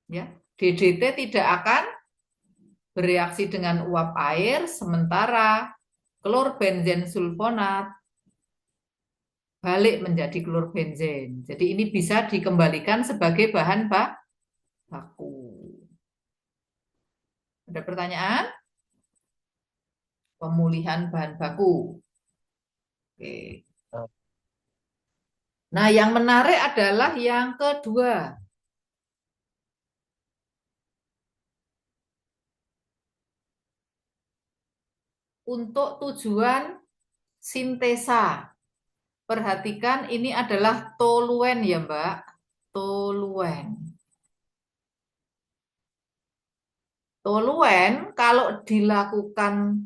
Ya, DDT tidak akan bereaksi dengan uap air, sementara klor benzen sulfonat balik menjadi klor benzen. Jadi ini bisa dikembalikan sebagai bahan baku. Ada pertanyaan? Pemulihan bahan baku. Oke. Nah, yang menarik adalah yang kedua. Untuk tujuan sintesa. Perhatikan ini adalah toluen ya, Mbak. Toluen. Toluen kalau dilakukan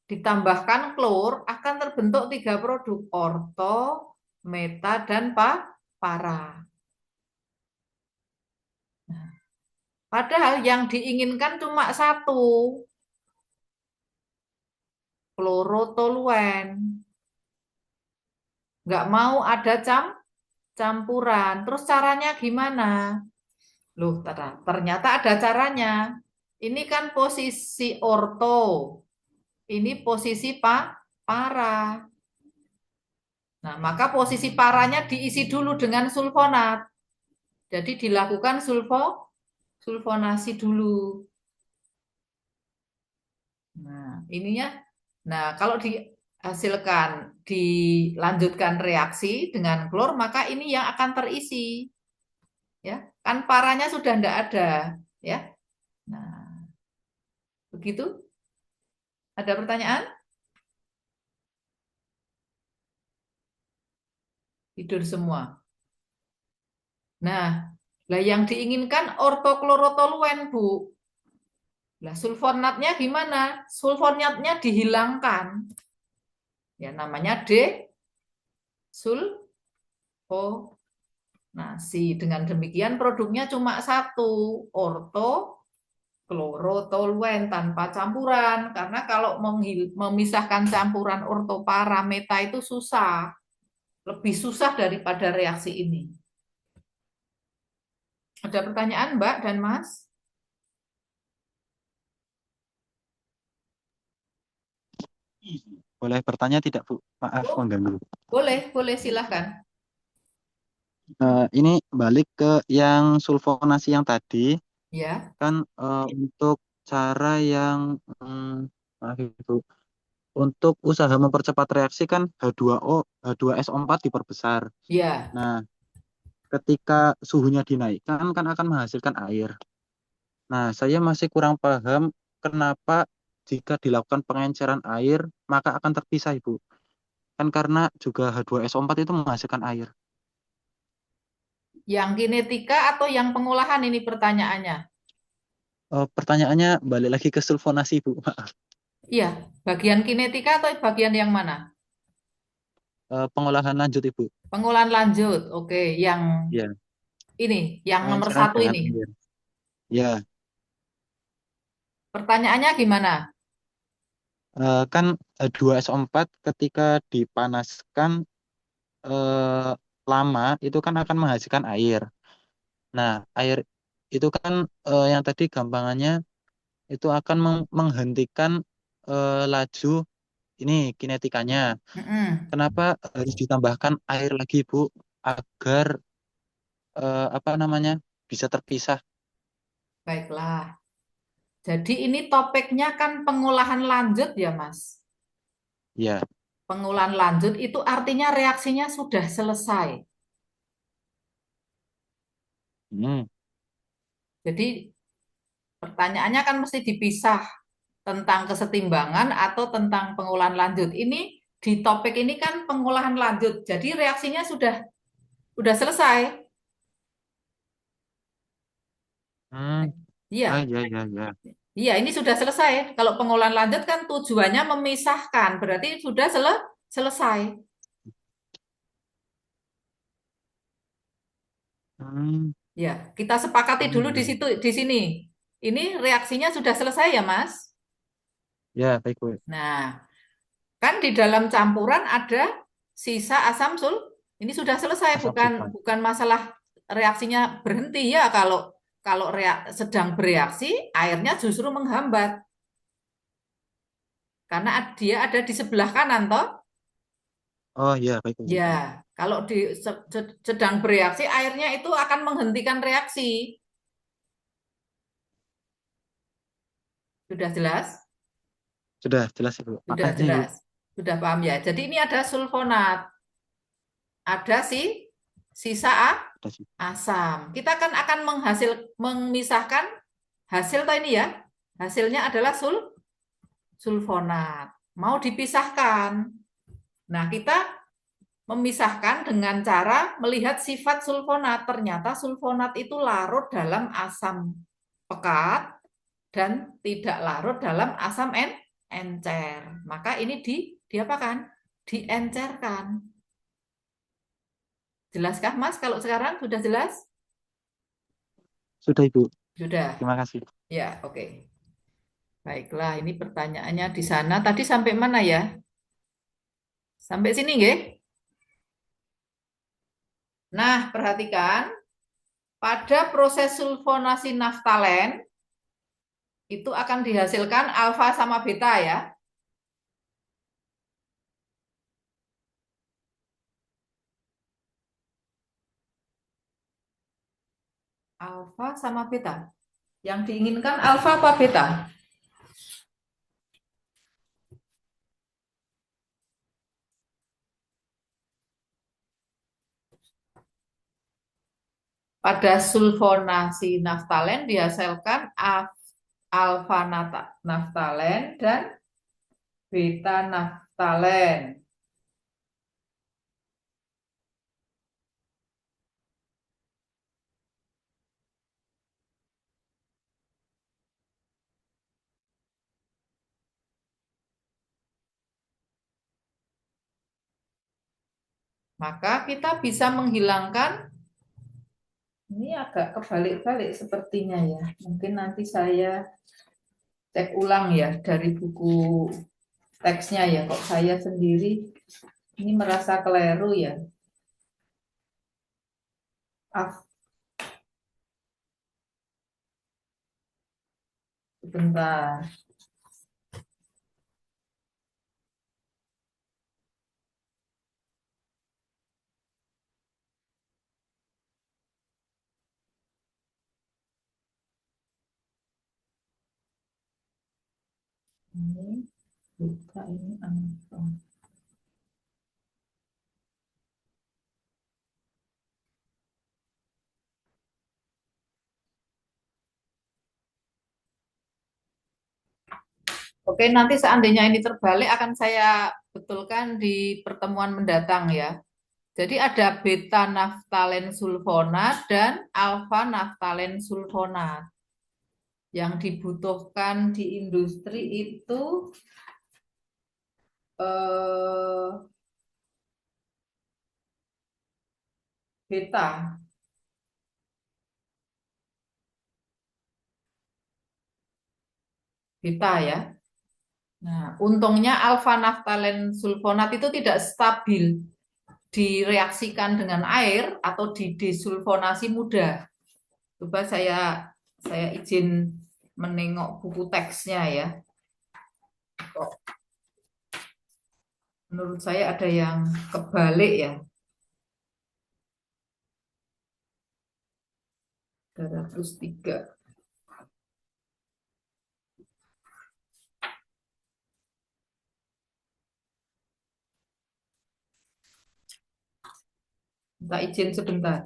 ditambahkan klor akan terbentuk 3 produk, orto, meta, dan para. Nah, padahal yang diinginkan cuma 1, klorotoluen. Nggak mau ada campuran. Terus caranya gimana? Loh, ternyata ada caranya. Ini kan posisi orto. Ini posisi para. Nah, maka posisi paranya diisi dulu dengan sulfonat. Jadi dilakukan sulfonasi dulu. Nah, ininya. Nah, kalau dihasilkan, dilanjutkan reaksi dengan klor, maka ini yang akan terisi. Ya, kan paranya sudah tidak ada, ya. Nah, begitu. Ada pertanyaan? Tidur semua. Nah, lah yang diinginkan ortoklorotoluen, Bu. Lah sulfonatnya gimana? Sulfonatnya dihilangkan. Ya namanya desulfonasi. Dengan demikian produknya cuma 1, ortoklorotoluen tanpa campuran. Karena kalau memisahkan campuran ortopara meta itu susah. Lebih susah daripada reaksi ini. Ada pertanyaan, Mbak dan Mas? Boleh bertanya tidak, Bu? Maaf Oh, mengganggu. boleh silahkan. Ini balik ke yang sulfonasi yang tadi, Ya, kan untuk cara yang, maaf Ibu, untuk usaha mempercepat reaksi kan H2O, H2SO4 diperbesar. ya. Nah, ketika suhunya dinaikkan kan akan menghasilkan air. Nah, saya masih kurang paham kenapa jika dilakukan pengenceran air maka akan terpisah, Ibu. Kan karena juga H2SO4 itu menghasilkan air. Yang kinetika atau yang pengolahan ini pertanyaannya? Pertanyaannya balik lagi ke sulfonasi, Bu. Iya, bagian kinetika atau bagian yang mana? Pengolahan lanjut, Ibu. Pengolahan lanjut. Oke, yang Ya, ini, yang nomor pengenceran 1 dengan ini. air. Ya, Pertanyaannya gimana? kan H2SO4 ketika dipanaskan eh, lama itu kan akan menghasilkan air. Nah, air itu kan yang tadi gampangannya itu akan menghentikan laju ini kinetikanya. Mm-mm. Kenapa harus ditambahkan air lagi, Bu, agar apa namanya bisa terpisah? Baiklah. Jadi ini topiknya kan pengolahan lanjut ya, Mas. Ya, Pengolahan lanjut itu artinya reaksinya sudah selesai. hmm, Jadi pertanyaannya kan mesti dipisah tentang kesetimbangan atau tentang pengolahan lanjut. Ini di topik ini kan pengolahan lanjut. Jadi reaksinya sudah selesai. hmm. Ah, Iya, ya, ya, ya. iya ini sudah selesai. Kalau pengolahan lanjut kan tujuannya memisahkan, berarti sudah selesai. Hmm, Ya, kita sepakati ah, dulu ya, di ya. situ di sini. Ini reaksinya sudah selesai ya, Mas? Ya, baik, Bu. Nah, kan di dalam campuran ada sisa asam ini sudah selesai, Asam bukan sulfat. bukan masalah reaksinya berhenti ya. Kalau kalau sedang bereaksi, airnya justru menghambat karena dia ada di sebelah kanan toh. Oh, ya, baik, Bu. Ya, kalau sedang bereaksi, airnya itu akan menghentikan reaksi. Sudah jelas? Sudah jelas, Bu. Sudah Makasih, Bu. jelas. Sudah paham ya. Jadi ini ada sulfonat, ada sisa Sudah sih. asam. Kita kan akan memisahkan hasil tadi ini ya. Hasilnya adalah sulfonat. Mau dipisahkan. Nah, kita memisahkan dengan cara melihat sifat sulfonat. Ternyata sulfonat itu larut dalam asam pekat dan tidak larut dalam asam encer. Maka ini diapakan? Diencerkan. Jelaskah Mas kalau sekarang sudah jelas? Sudah, Ibu. Sudah. Terima kasih. Ya, oke. Baiklah, ini pertanyaannya di sana. Tadi sampai mana ya? Sampai sini nggih? Nah, perhatikan pada proses sulfonasi naftalen itu akan dihasilkan alfa sama beta ya. Alfa sama beta. Yang diinginkan alfa apa beta? Pada sulfonasi naftalen dihasilkan alfa naftalen dan beta naftalen. Maka kita bisa menghilangkan, ini agak kebalik-balik sepertinya ya. Mungkin nanti saya cek ulang ya dari buku teksnya ya. Kok saya sendiri ini merasa keliru ya. Sebentar. Ini buka ini apa? Oke, nanti seandainya ini terbalik akan saya betulkan di pertemuan mendatang ya. Jadi ada beta naftalen sulfonat dan alfa naftalen sulfonat. Yang dibutuhkan di industri itu beta. Beta ya. Nah, untungnya alfa naftalen sulfonat itu tidak stabil. direaksikan dengan air atau didesulfonasi mudah. Coba saya izin menengok buku teksnya ya. Kok menurut saya ada yang kebalik ya. 303. Minta izin sebentar.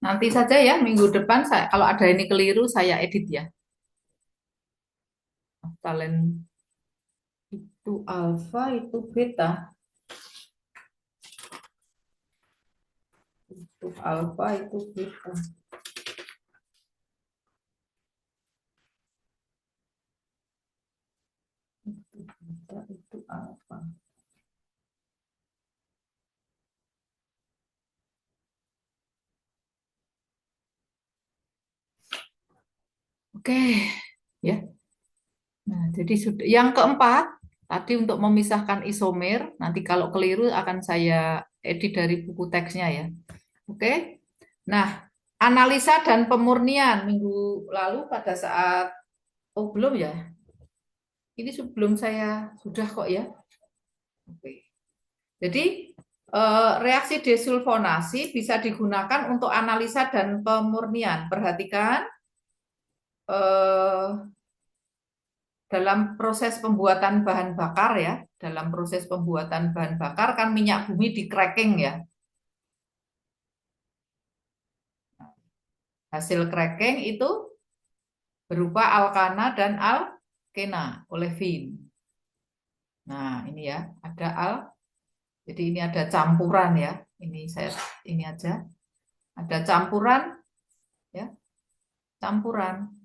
Nanti saja ya, minggu depan kalau ada ini keliru saya edit ya. Kalian itu alfa, itu beta. Itu alfa, itu beta. Itu beta, itu alfa. Oke, ya. Nah, jadi sudah yang keempat tadi untuk memisahkan isomer, nanti kalau keliru akan saya edit dari buku teksnya ya. Oke. Nah, analisa dan pemurnian minggu lalu pada saat belum ya. Ini sebelum saya sudah kok ya. Oke. Jadi reaksi desulfonasi bisa digunakan untuk analisa dan pemurnian. Perhatikan dalam proses pembuatan bahan bakar ya, dalam proses pembuatan bahan bakar kan minyak bumi di cracking ya. Hasil cracking itu berupa alkana dan alkena, olefin. Nah, ini ya, ada jadi ini ada campuran ya. Ini aja. Ada campuran ya. Campuran.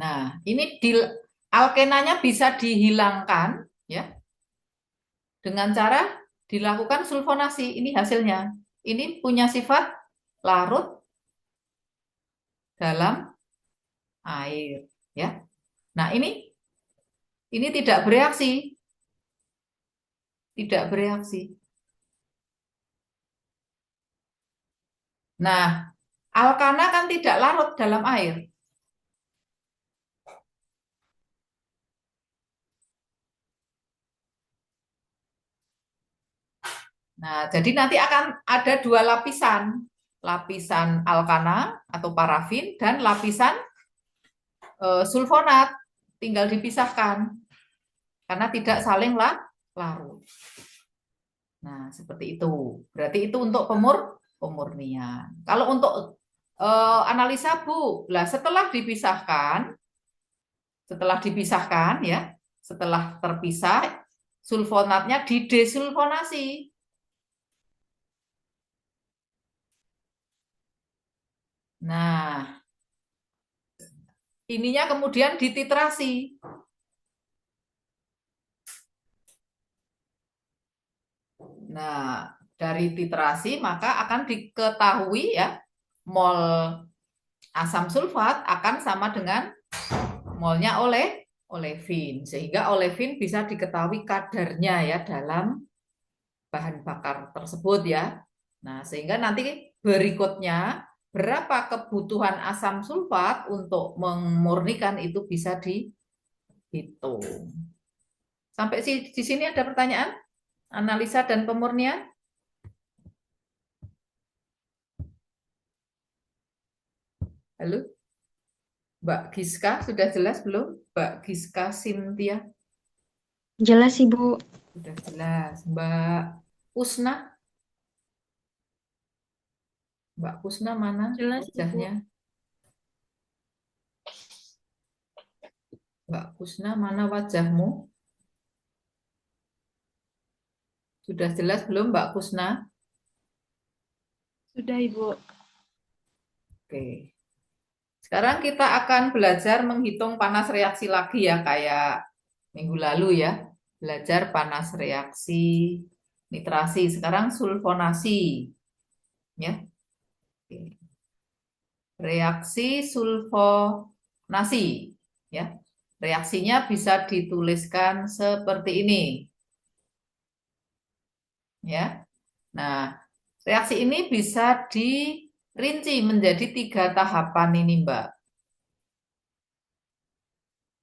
Nah, ini alkenanya bisa dihilangkan ya dengan cara dilakukan sulfonasi. Ini hasilnya. Ini punya sifat larut dalam air ya. Nah, ini tidak bereaksi. Tidak bereaksi. Nah, alkana kan tidak larut dalam air. Nah, jadi nanti akan ada dua lapisan. Lapisan alkana atau parafin dan lapisan sulfonat. Tinggal dipisahkan. Karena tidak saling larut. Nah, seperti itu. Berarti itu untuk pemurnian. Kalau untuk analisa Bu, lah setelah dipisahkan ya, setelah terpisah, sulfonatnya didesulfonasi. Nah, ininya kemudian dititrasi. Nah, dari titrasi maka akan diketahui ya, mol asam sulfat akan sama dengan molnya olefin. Sehingga olefin bisa diketahui kadarnya ya dalam bahan bakar tersebut ya. Nah, sehingga nanti berikutnya berapa kebutuhan asam sulfat untuk memurnikan itu bisa dihitung. Sampai di sini ada pertanyaan? Analisa dan pemurnian? Halo? Mbak Giska, sudah jelas belum? Mbak Giska Cynthia? Jelas, Ibu. Sudah jelas. Mbak Pusna? Mbak Pusna mana Jelas, Ibu. wajahnya? Mbak Pusna, mana wajahmu? Sudah jelas belum Mbak Pusna? Sudah, Ibu. Oke. Sekarang kita akan belajar menghitung panas reaksi lagi ya, kayak minggu lalu ya. Belajar panas reaksi nitrasi. Sekarang sulfonasi. Ya. Oke. Reaksi sulfonasi. Ya. Reaksinya bisa dituliskan seperti ini. Ya. Nah, reaksi ini bisa dirinci menjadi 3 tahapan ini, Mbak.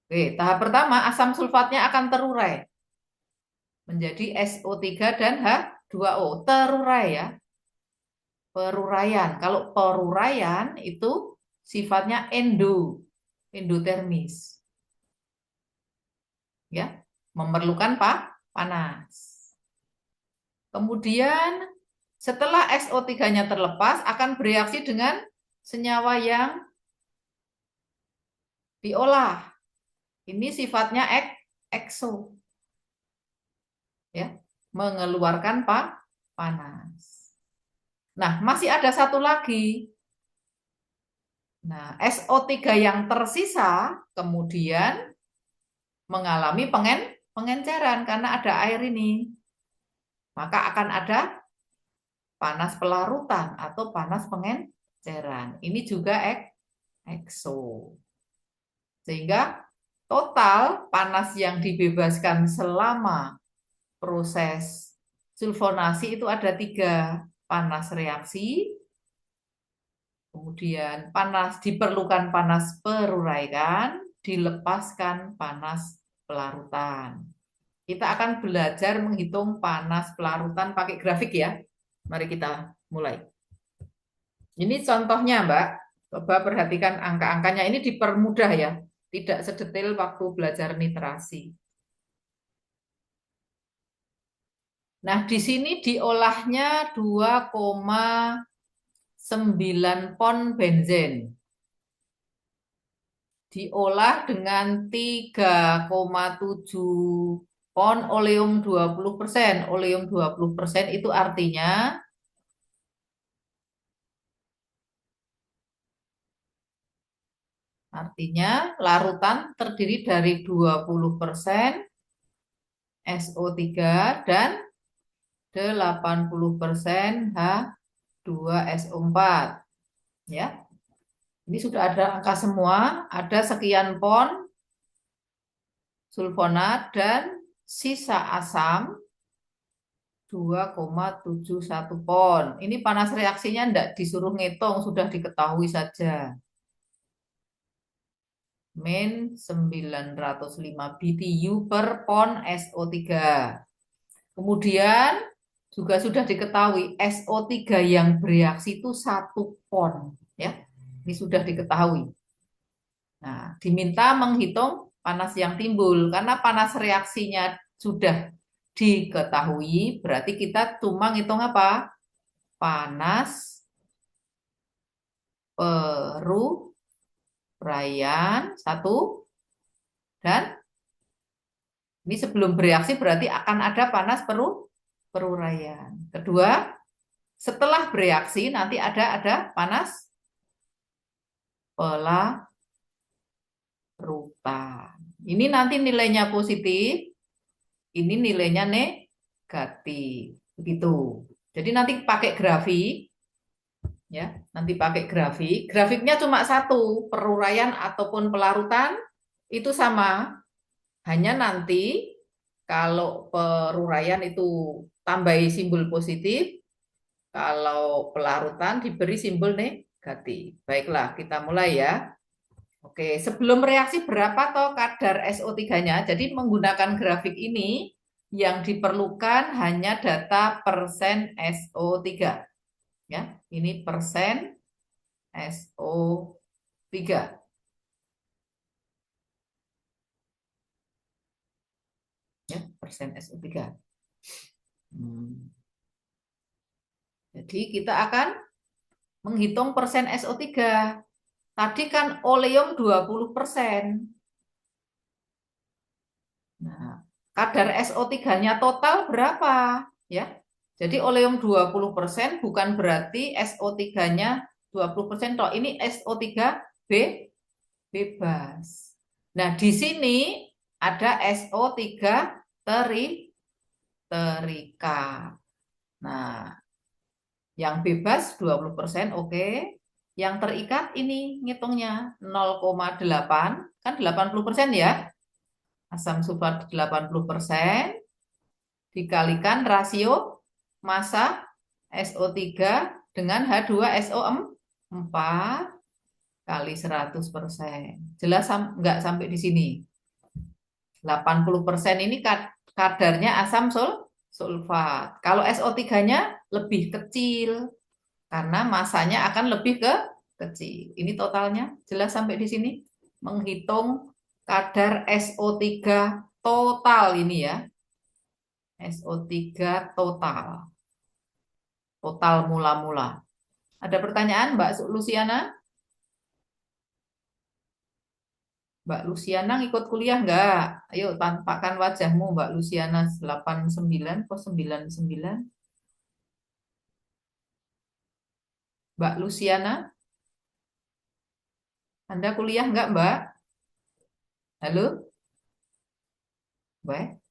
Oke, tahap pertama, asam sulfatnya akan terurai menjadi SO3 dan H2O. Terurai ya. Peruraian. Kalau peruraian itu sifatnya endotermis. Ya, memerlukan panas. Kemudian setelah SO3-nya terlepas akan bereaksi dengan senyawa yang diolah. Ini sifatnya ekso. Ya, mengeluarkan panas. Nah, masih ada satu lagi. Nah, SO3 yang tersisa kemudian mengalami pengenceran karena ada air ini. Maka akan ada panas pelarutan atau panas pengenceran. Ini juga ekso. Sehingga total panas yang dibebaskan selama proses sulfonasi itu ada 3. Panas reaksi, kemudian diperlukan panas peruraian, dilepaskan panas pelarutan. Kita akan belajar menghitung panas pelarutan pakai grafik ya. Mari kita mulai. Ini contohnya, Mbak. Coba perhatikan angka-angkanya. Ini dipermudah ya. Tidak sedetail waktu belajar nitrasi. Nah, di sini diolahnya 2,9 pon benzen. Diolah dengan 3,7 pon oleum 20%. Oleum 20% itu artinya larutan terdiri dari 20% SO3 dan 80% H2SO4. Ya. Ini sudah ada angka semua, ada sekian pon sulfonat dan sisa asam 2,71 pon. Ini panas reaksinya enggak disuruh ngitung, sudah diketahui saja. Min 905 BTU per pon SO3. Kemudian juga sudah diketahui SO3 yang bereaksi itu 1 pon. Ya. Ini sudah diketahui. Nah, diminta menghitung panas yang timbul. Karena panas reaksinya sudah diketahui, berarti kita cuma ngitung apa? Panas peruraian 1 dan ini sebelum bereaksi berarti akan ada panas peruraian. Kedua, setelah bereaksi nanti ada panas pelarutan. Ini nanti nilainya positif, ini nilainya negatif. Begitu. Jadi nanti pakai grafik. Ya, nanti pakai grafik. Grafiknya cuma 1, peruraian ataupun pelarutan itu sama. Hanya nanti kalau peruraian itu tambahi simbol positif, kalau pelarutan diberi simbol negatif. Baiklah, kita mulai ya. Oke, sebelum reaksi berapa toh kadar SO3-nya? Jadi menggunakan grafik ini yang diperlukan hanya data persen SO3. Ya, ini persen SO3. Ya, persen SO3. Jadi kita akan menghitung persen SO3. Tadi kan oleum 20%. Nah, kadar SO3-nya total berapa? Ya. Jadi oleum 20% bukan berarti SO3-nya 20% toh. Ini SO3 bebas. Nah, di sini ada SO3 terikat. Nah, yang bebas 20%, oke. Yang terikat ini ngitungnya 0,8, kan 80% ya. Asam sulfat 80% dikalikan rasio massa SO3 dengan H2SO4 kali 100%. Jelas nggak sampai di sini? 80% ini kadarnya asam sulfat. Kalau SO3-nya lebih kecil karena masanya akan lebih kecil. Ini totalnya jelas sampai di sini. Menghitung kadar SO3 total ini ya. SO3 total. Total mula-mula. Ada pertanyaan Mbak Luciana? Mbak Luciana ngikut kuliah nggak? Ayo tampakkan wajahmu Mbak Luciana 89 atau 99. Mbak Luciana, Anda kuliah nggak Mbak? Halo? Mbak?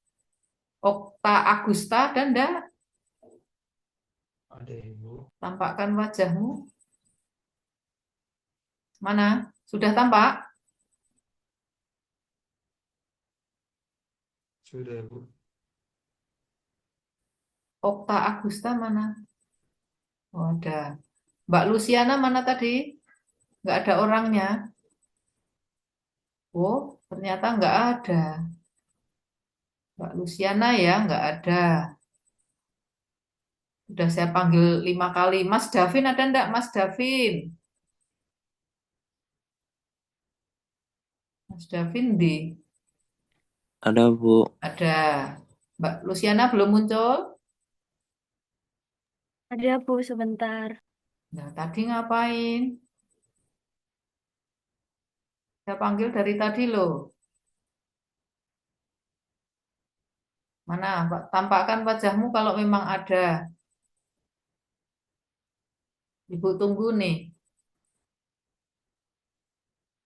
Okta Agusta ada nggak? Ada Ibu. Tampakkan wajahmu. Mana? Sudah tampak? Sudah Bu. Okta Agusta mana? Oh, ada. Mbak Luciana mana tadi? Nggak ada orangnya. Oh, ternyata nggak ada. Mbak Luciana ya, nggak ada. Sudah saya panggil 5 kali. Mas Davin ada enggak, Mas Davin? Mas Davin di? Ada, Bu. Ada. Mbak Luciana belum muncul? Ada Bu sebentar. Nah, tadi ngapain? Saya panggil dari tadi loh. Mana? Tampakkan wajahmu kalau memang ada. Ibu tunggu nih.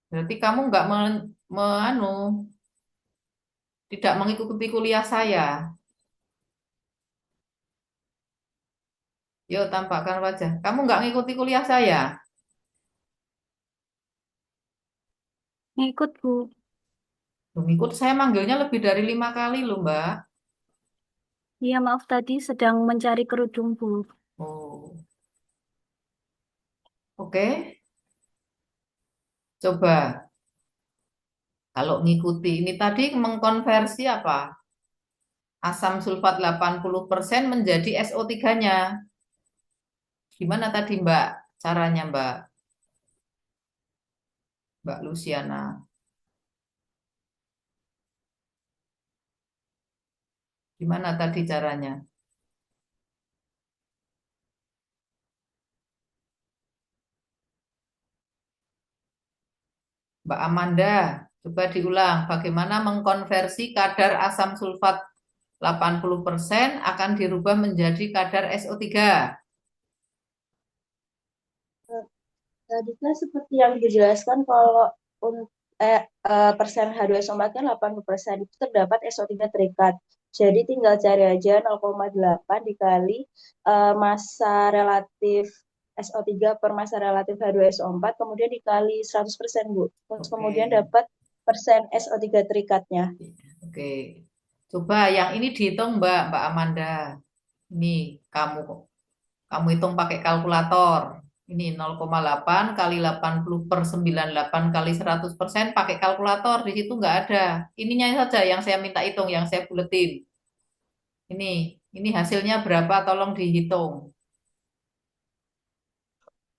Berarti kamu nggak tidak mengikuti kuliah saya. Yuk, tampakkan wajah. Kamu nggak ngikuti kuliah saya? Ngikut Bu. Belum ikut, saya manggilnya lebih dari 5 kali loh, Mbak. Iya maaf tadi sedang mencari kerudung Bu. Oh, oke. Coba. Kalau ngikuti ini tadi mengkonversi apa? Asam sulfat 80% menjadi SO3-nya. Gimana tadi Mbak? Caranya Mbak? Mbak Luciana. Gimana tadi caranya? Mbak Amanda, coba diulang. Bagaimana mengkonversi kadar asam sulfat 80% akan dirubah menjadi kadar SO3? Tadi kan seperti yang dijelaskan kalau persen H2SO4 kan 80% itu terdapat SO3 terikat. Jadi tinggal cari aja 0,8 dikali massa relatif SO3 per massa relatif H2SO4 kemudian dikali 100% Bu. Terus Oke. kemudian dapat persen SO3 terikatnya. Oke. Coba yang ini dihitung Mbak Amanda. Ini kamu hitung pakai kalkulator. Ini 0,8 kali 80/98 kali 100% pakai kalkulator. Di situ nggak ada. Ininya saja yang saya minta hitung, yang saya buletin. Ini hasilnya berapa? Tolong dihitung.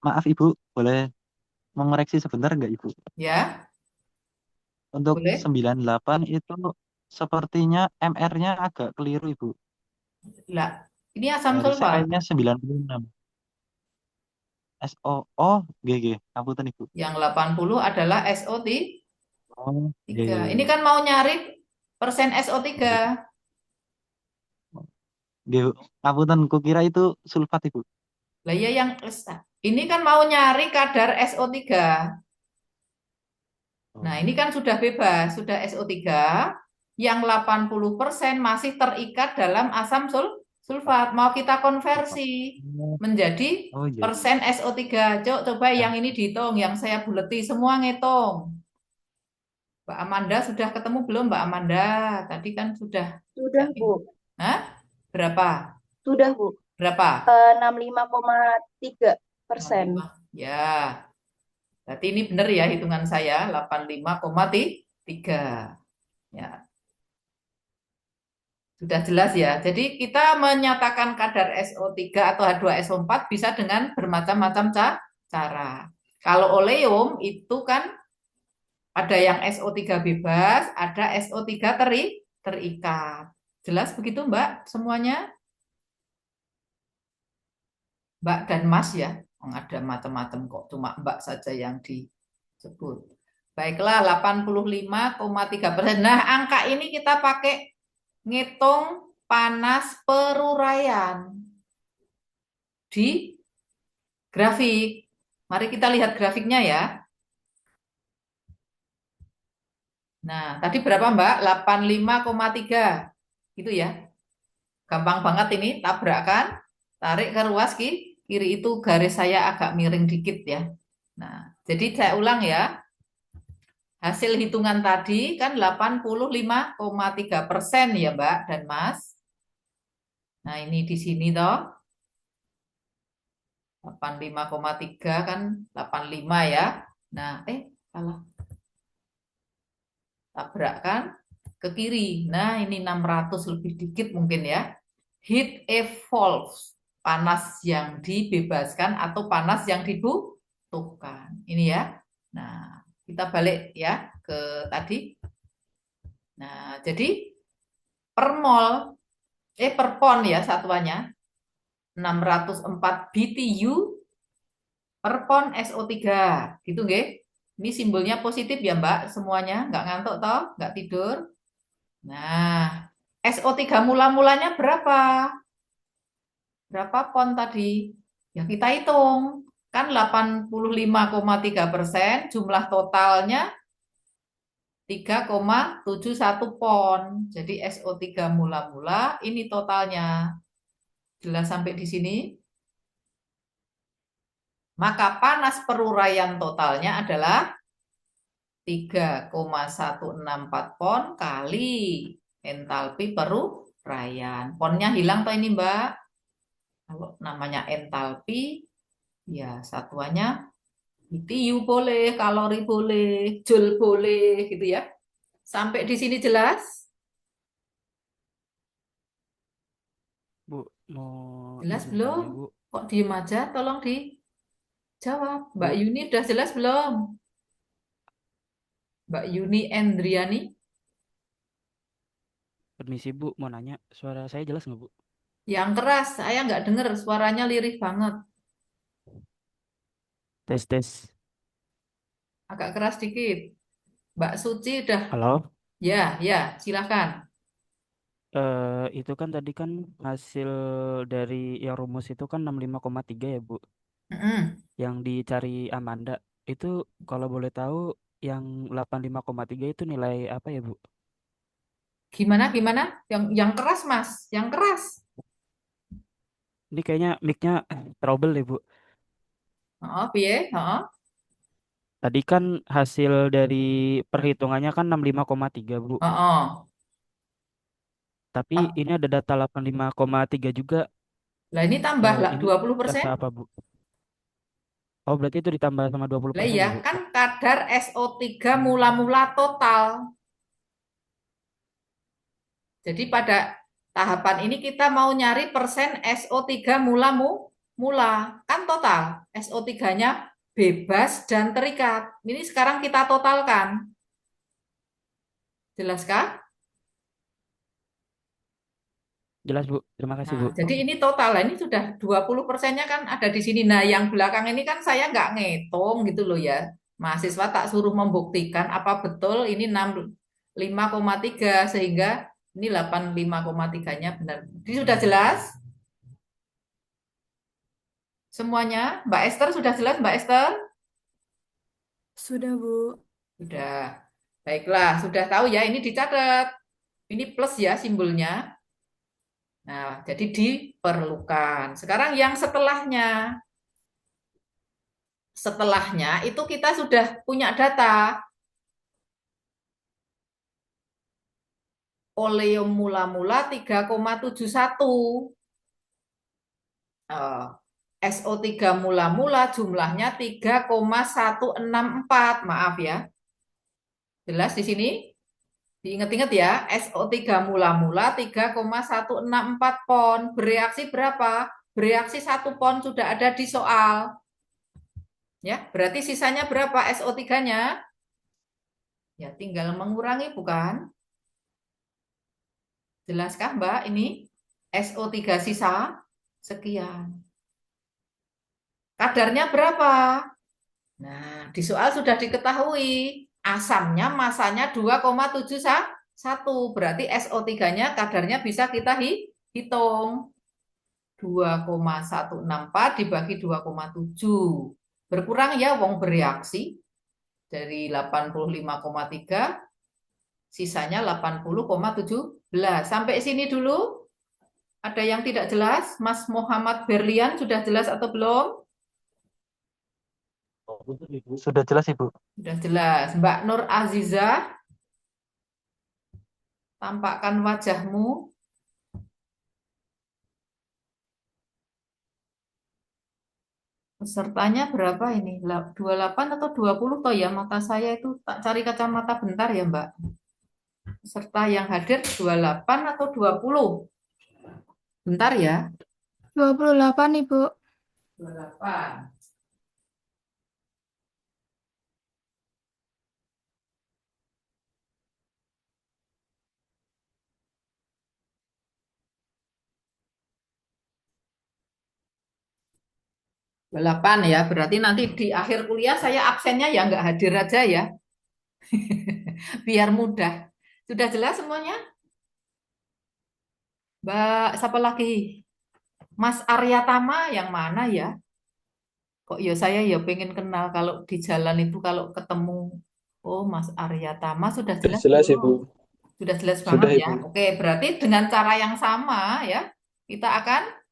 Maaf Ibu, boleh mengoreksi sebentar nggak Ibu? Ya, Untuk boleh? 98 itu sepertinya MR-nya agak keliru Ibu. Lah, ini asam Dari sulfat. CI-nya 96. SO, oh, GG, ampun Ibu. Yang 80 adalah SO3. Oh, iya, iya, iya, Ini iya. kan mau nyari persen SO3. Iya, Bu. Apunten, kukira itu sulfat Ibu. Lah ya yang ini kan mau nyari kadar SO3. Nah, Oh, ini kan sudah bebas, sudah SO3. Yang 80% masih terikat dalam asam sulfat. Mau kita sulfat. konversi Oh, menjadi oh, iya, iya. persen SO3. Coba yang Ya, ini dihitung, yang saya buleti semua ngitung. Mbak Amanda sudah ketemu belum Mbak Amanda? Tadi kan sudah. Sudah, Bu. Hah? Berapa? Sudah, Bu. Berapa? 65,3%. 65. Ya, berarti ini benar ya hitungan saya 85,3. Ya, sudah jelas ya. Jadi kita menyatakan kadar SO3 atau H2SO4 bisa dengan bermacam-macam cara. Kalau oleum itu kan ada yang SO3 bebas, ada SO3 terikat. Jelas begitu Mbak semuanya? Mbak dan Mas ya. Ada macam-macam kok, cuma Mbak saja yang disebut. Baiklah, 85,3%. Nah, angka ini kita pakai ngitung panas peruraian di grafik. Mari kita lihat grafiknya ya. Nah, tadi berapa Mbak? 85,3. Gitu ya. Gampang banget ini, tabrakan, tarik ke ruas kiri itu garis saya agak miring dikit ya. Nah, jadi saya ulang ya. Hasil hitungan tadi kan 85,3% ya Mbak dan Mas. Nah, ini di sini toh. 85,3 kan 85 ya. Nah, salah. Tabrakkan ke kiri. Nah, ini 600 lebih dikit mungkin ya. Heat evolves. Panas yang dibebaskan atau panas yang dibutuhkan. Ini ya. Nah, kita balik ya ke tadi. Nah, jadi per mol, per pon ya satuannya. 604 BTU per pon SO3. Gitu nggih. Ini simbolnya positif ya Mbak, semuanya nggak ngantuk toh, nggak tidur. Nah, SO3 mula-mulanya berapa? Berapa pon tadi? Ya kita hitung. Kan 85,3%, jumlah totalnya 3,71 pon. Jadi SO3 mula-mula ini totalnya. Jelas sampai di sini? Maka panas peruraian totalnya adalah 3,164 pon kali entalpi peruraian. Ponnya hilang toh ini Mbak. Kalau namanya entalpi, ya satuannya BTU boleh, kalori boleh, joule boleh, gitu ya. Sampai di sini jelas? Bu, mau Jelas izin belum? tanya, Bu. Kok diem aja? Tolong dijawab. Mbak Bu, Yuni udah jelas belum? Mbak Yuni Endriani? permisi Bu, mau nanya, suara saya jelas nggak Bu? Yang keras, saya nggak denger, suaranya lirih banget. Tes, tes. Agak keras dikit. Mbak Suci udah, Halo? ya, silakan. Itu kan tadi kan hasil dari yang rumus itu kan 65,3 ya, Bu. Mm-mm. Yang dicari Amanda. Itu kalau boleh tahu yang 85,3 itu nilai apa ya, Bu? Gimana? Yang keras, Mas. Yang keras. Ini kayaknya mic-nya trouble deh, Bu. Oh, piye? Oh, Tadi kan hasil dari perhitungannya kan 65,3 Bu. oh, oh. Tapi ini ada data 85,3 juga. Lah ini tambah lah Ini 20%. data apa, Bu? Oh, berarti itu ditambah sama 20% Lah ya, iya, Bu? kan kadar SO3 mula-mula total. Jadi pada tahapan ini kita mau nyari persen SO3 mula, kan total. SO3-nya bebas dan terikat. Ini sekarang kita totalkan. Jelaskah? Jelas, Bu. Terima kasih, Bu. Nah, jadi ini total, ini sudah 20%-nya kan ada di sini. Nah, yang belakang ini kan saya nggak ngitung gitu loh ya. Mahasiswa tak suruh membuktikan apa betul ini 65,3 sehingga ini 85,3-nya benar. Ini sudah jelas? Semuanya? Mbak Esther sudah jelas, Mbak Esther? Sudah, Bu. Sudah. Baiklah, sudah tahu ya, ini dicatat. Ini plus ya simbolnya. Nah, jadi diperlukan. Sekarang yang setelahnya. Setelahnya itu kita sudah punya data. Oleum mula-mula 3,71. SO3 mula-mula jumlahnya 3,164. Maaf ya. Jelas di sini? Diingat-ingat ya, SO3 mula-mula 3,164 pon. Bereaksi berapa? Bereaksi 1 pon sudah ada di soal. Ya, berarti sisanya berapa SO3-nya? Ya, tinggal mengurangi bukan? Jelaskah, Mbak? Ini SO3 sisa sekian. Kadarnya berapa? Nah, di soal sudah diketahui. Asamnya masanya 2,71. Berarti SO3-nya kadarnya bisa kita hitung. 2,164 dibagi 2,7. Berkurang ya wong bereaksi. Dari 85,3 sisanya 80,17. Sampai sini dulu. Ada yang tidak jelas? Mas Muhammad Berlian sudah jelas atau belum? Sudah jelas, Ibu. Sudah jelas. Mbak Nur Azizah, tampakkan wajahmu. Pesertanya berapa ini? 28 atau 20 toh ya? Mata saya itu tak cari kacamata bentar ya, Mbak. Peserta yang hadir 28 atau 20? Bentar ya. 28, Ibu. 28. Delapan ya, berarti nanti di akhir kuliah saya absennya ya nggak hadir aja ya, biar mudah. Sudah jelas semuanya? Mbak, siapa lagi? Mas Arya Tama yang mana ya? Kok ya saya ya pengen kenal kalau di jalan itu kalau ketemu. Oh, Mas Arya Tama sudah jelas Jelas, belum? Ibu. Sudah jelas Sudah, banget ya. Ibu. Oke, berarti dengan cara yang sama ya, kita akan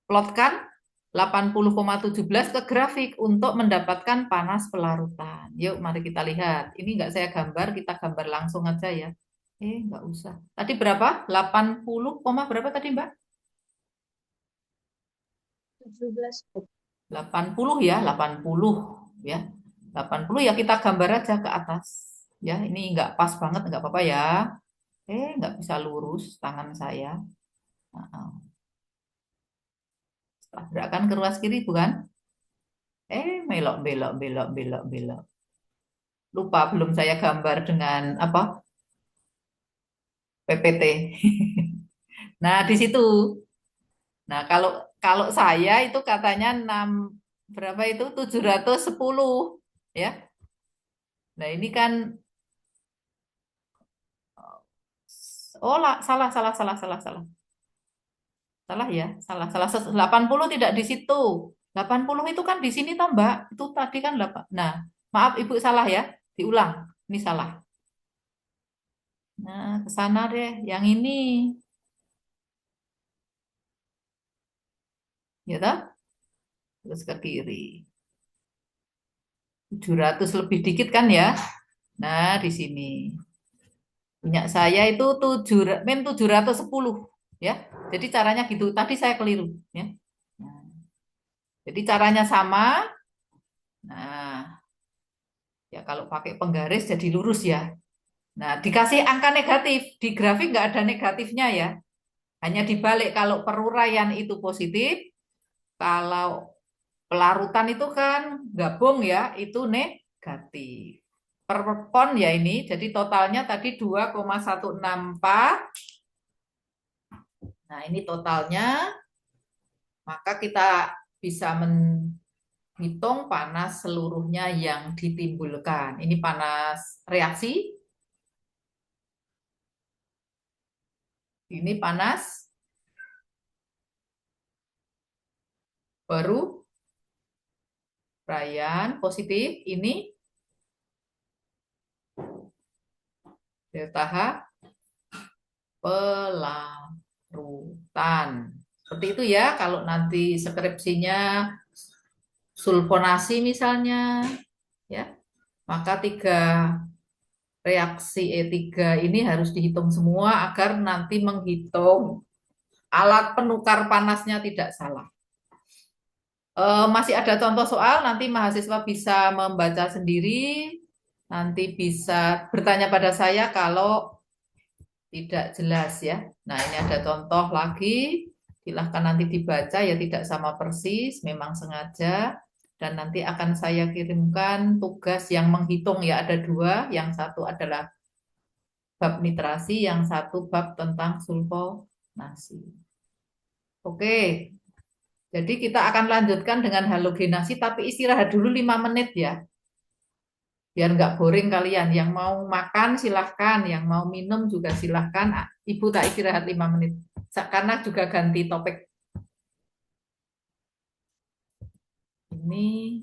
plotkan 80,17 ke grafik untuk mendapatkan panas pelarutan. Yuk, mari kita lihat. Ini enggak saya gambar, kita gambar langsung aja ya. Enggak usah. Tadi berapa? 80, berapa tadi, Mbak? 17. 80 ya, 80 ya. 80 ya kita gambar aja ke atas. Ya, ini enggak pas banget, enggak apa-apa ya. Enggak bisa lurus tangan saya. Tabrakan ke ruas kiri bukan? Belok, belok, belok, belok, belok. Lupa belum saya gambar dengan apa? PPT. Nah, di situ. Nah, kalau kalau saya itu katanya 6 berapa itu 710 ya. Nah, ini kan salah salah salah salah salah. Salah ya, salah salah 80 tidak di situ. 80 itu kan di sini toh, Mbak. Itu tadi kan 8. Nah, maaf Ibu salah ya. Diulang. Ini salah. Nah, ke sana deh. Yang ini. Ya toh? Terus ke kiri. 700 lebih dikit kan ya? Nah, di sini. Punya saya itu 710 ya. Jadi caranya gitu. Tadi saya keliru ya. Nah, Jadi caranya sama. Nah, ya kalau pakai penggaris jadi lurus ya. Nah, dikasih angka negatif. Di grafik nggak ada negatifnya ya. Hanya dibalik kalau peruraian itu positif, kalau pelarutan itu kan gabung ya, itu negatif. Per pon ya ini, jadi totalnya tadi 2,164. Nah, ini totalnya. Maka kita bisa menghitung panas seluruhnya yang ditimbulkan. Ini panas reaksi. Ini panas baru perayaan positif. Ini delta H pelarutan. Seperti itu ya kalau nanti skripsinya sulfonasi misalnya ya. Maka 3 reaksi E3 ini harus dihitung semua agar nanti menghitung alat penukar panasnya tidak salah. Masih ada contoh soal, nanti mahasiswa bisa membaca sendiri, nanti bisa bertanya pada saya kalau tidak jelas ya. Nah, ini ada contoh lagi, silahkan nanti dibaca ya, tidak sama persis, memang sengaja. Dan nanti akan saya kirimkan tugas yang menghitung ya, ada 2, yang satu adalah bab nitrasi, yang satu bab tentang sulfonasi. Oke. Jadi kita akan lanjutkan dengan halogenasi, tapi istirahat dulu 5 menit ya. Biar nggak boring kalian. Yang mau makan silahkan, yang mau minum juga silahkan. Ibu tak istirahat 5 menit. Karena juga ganti topik. Ini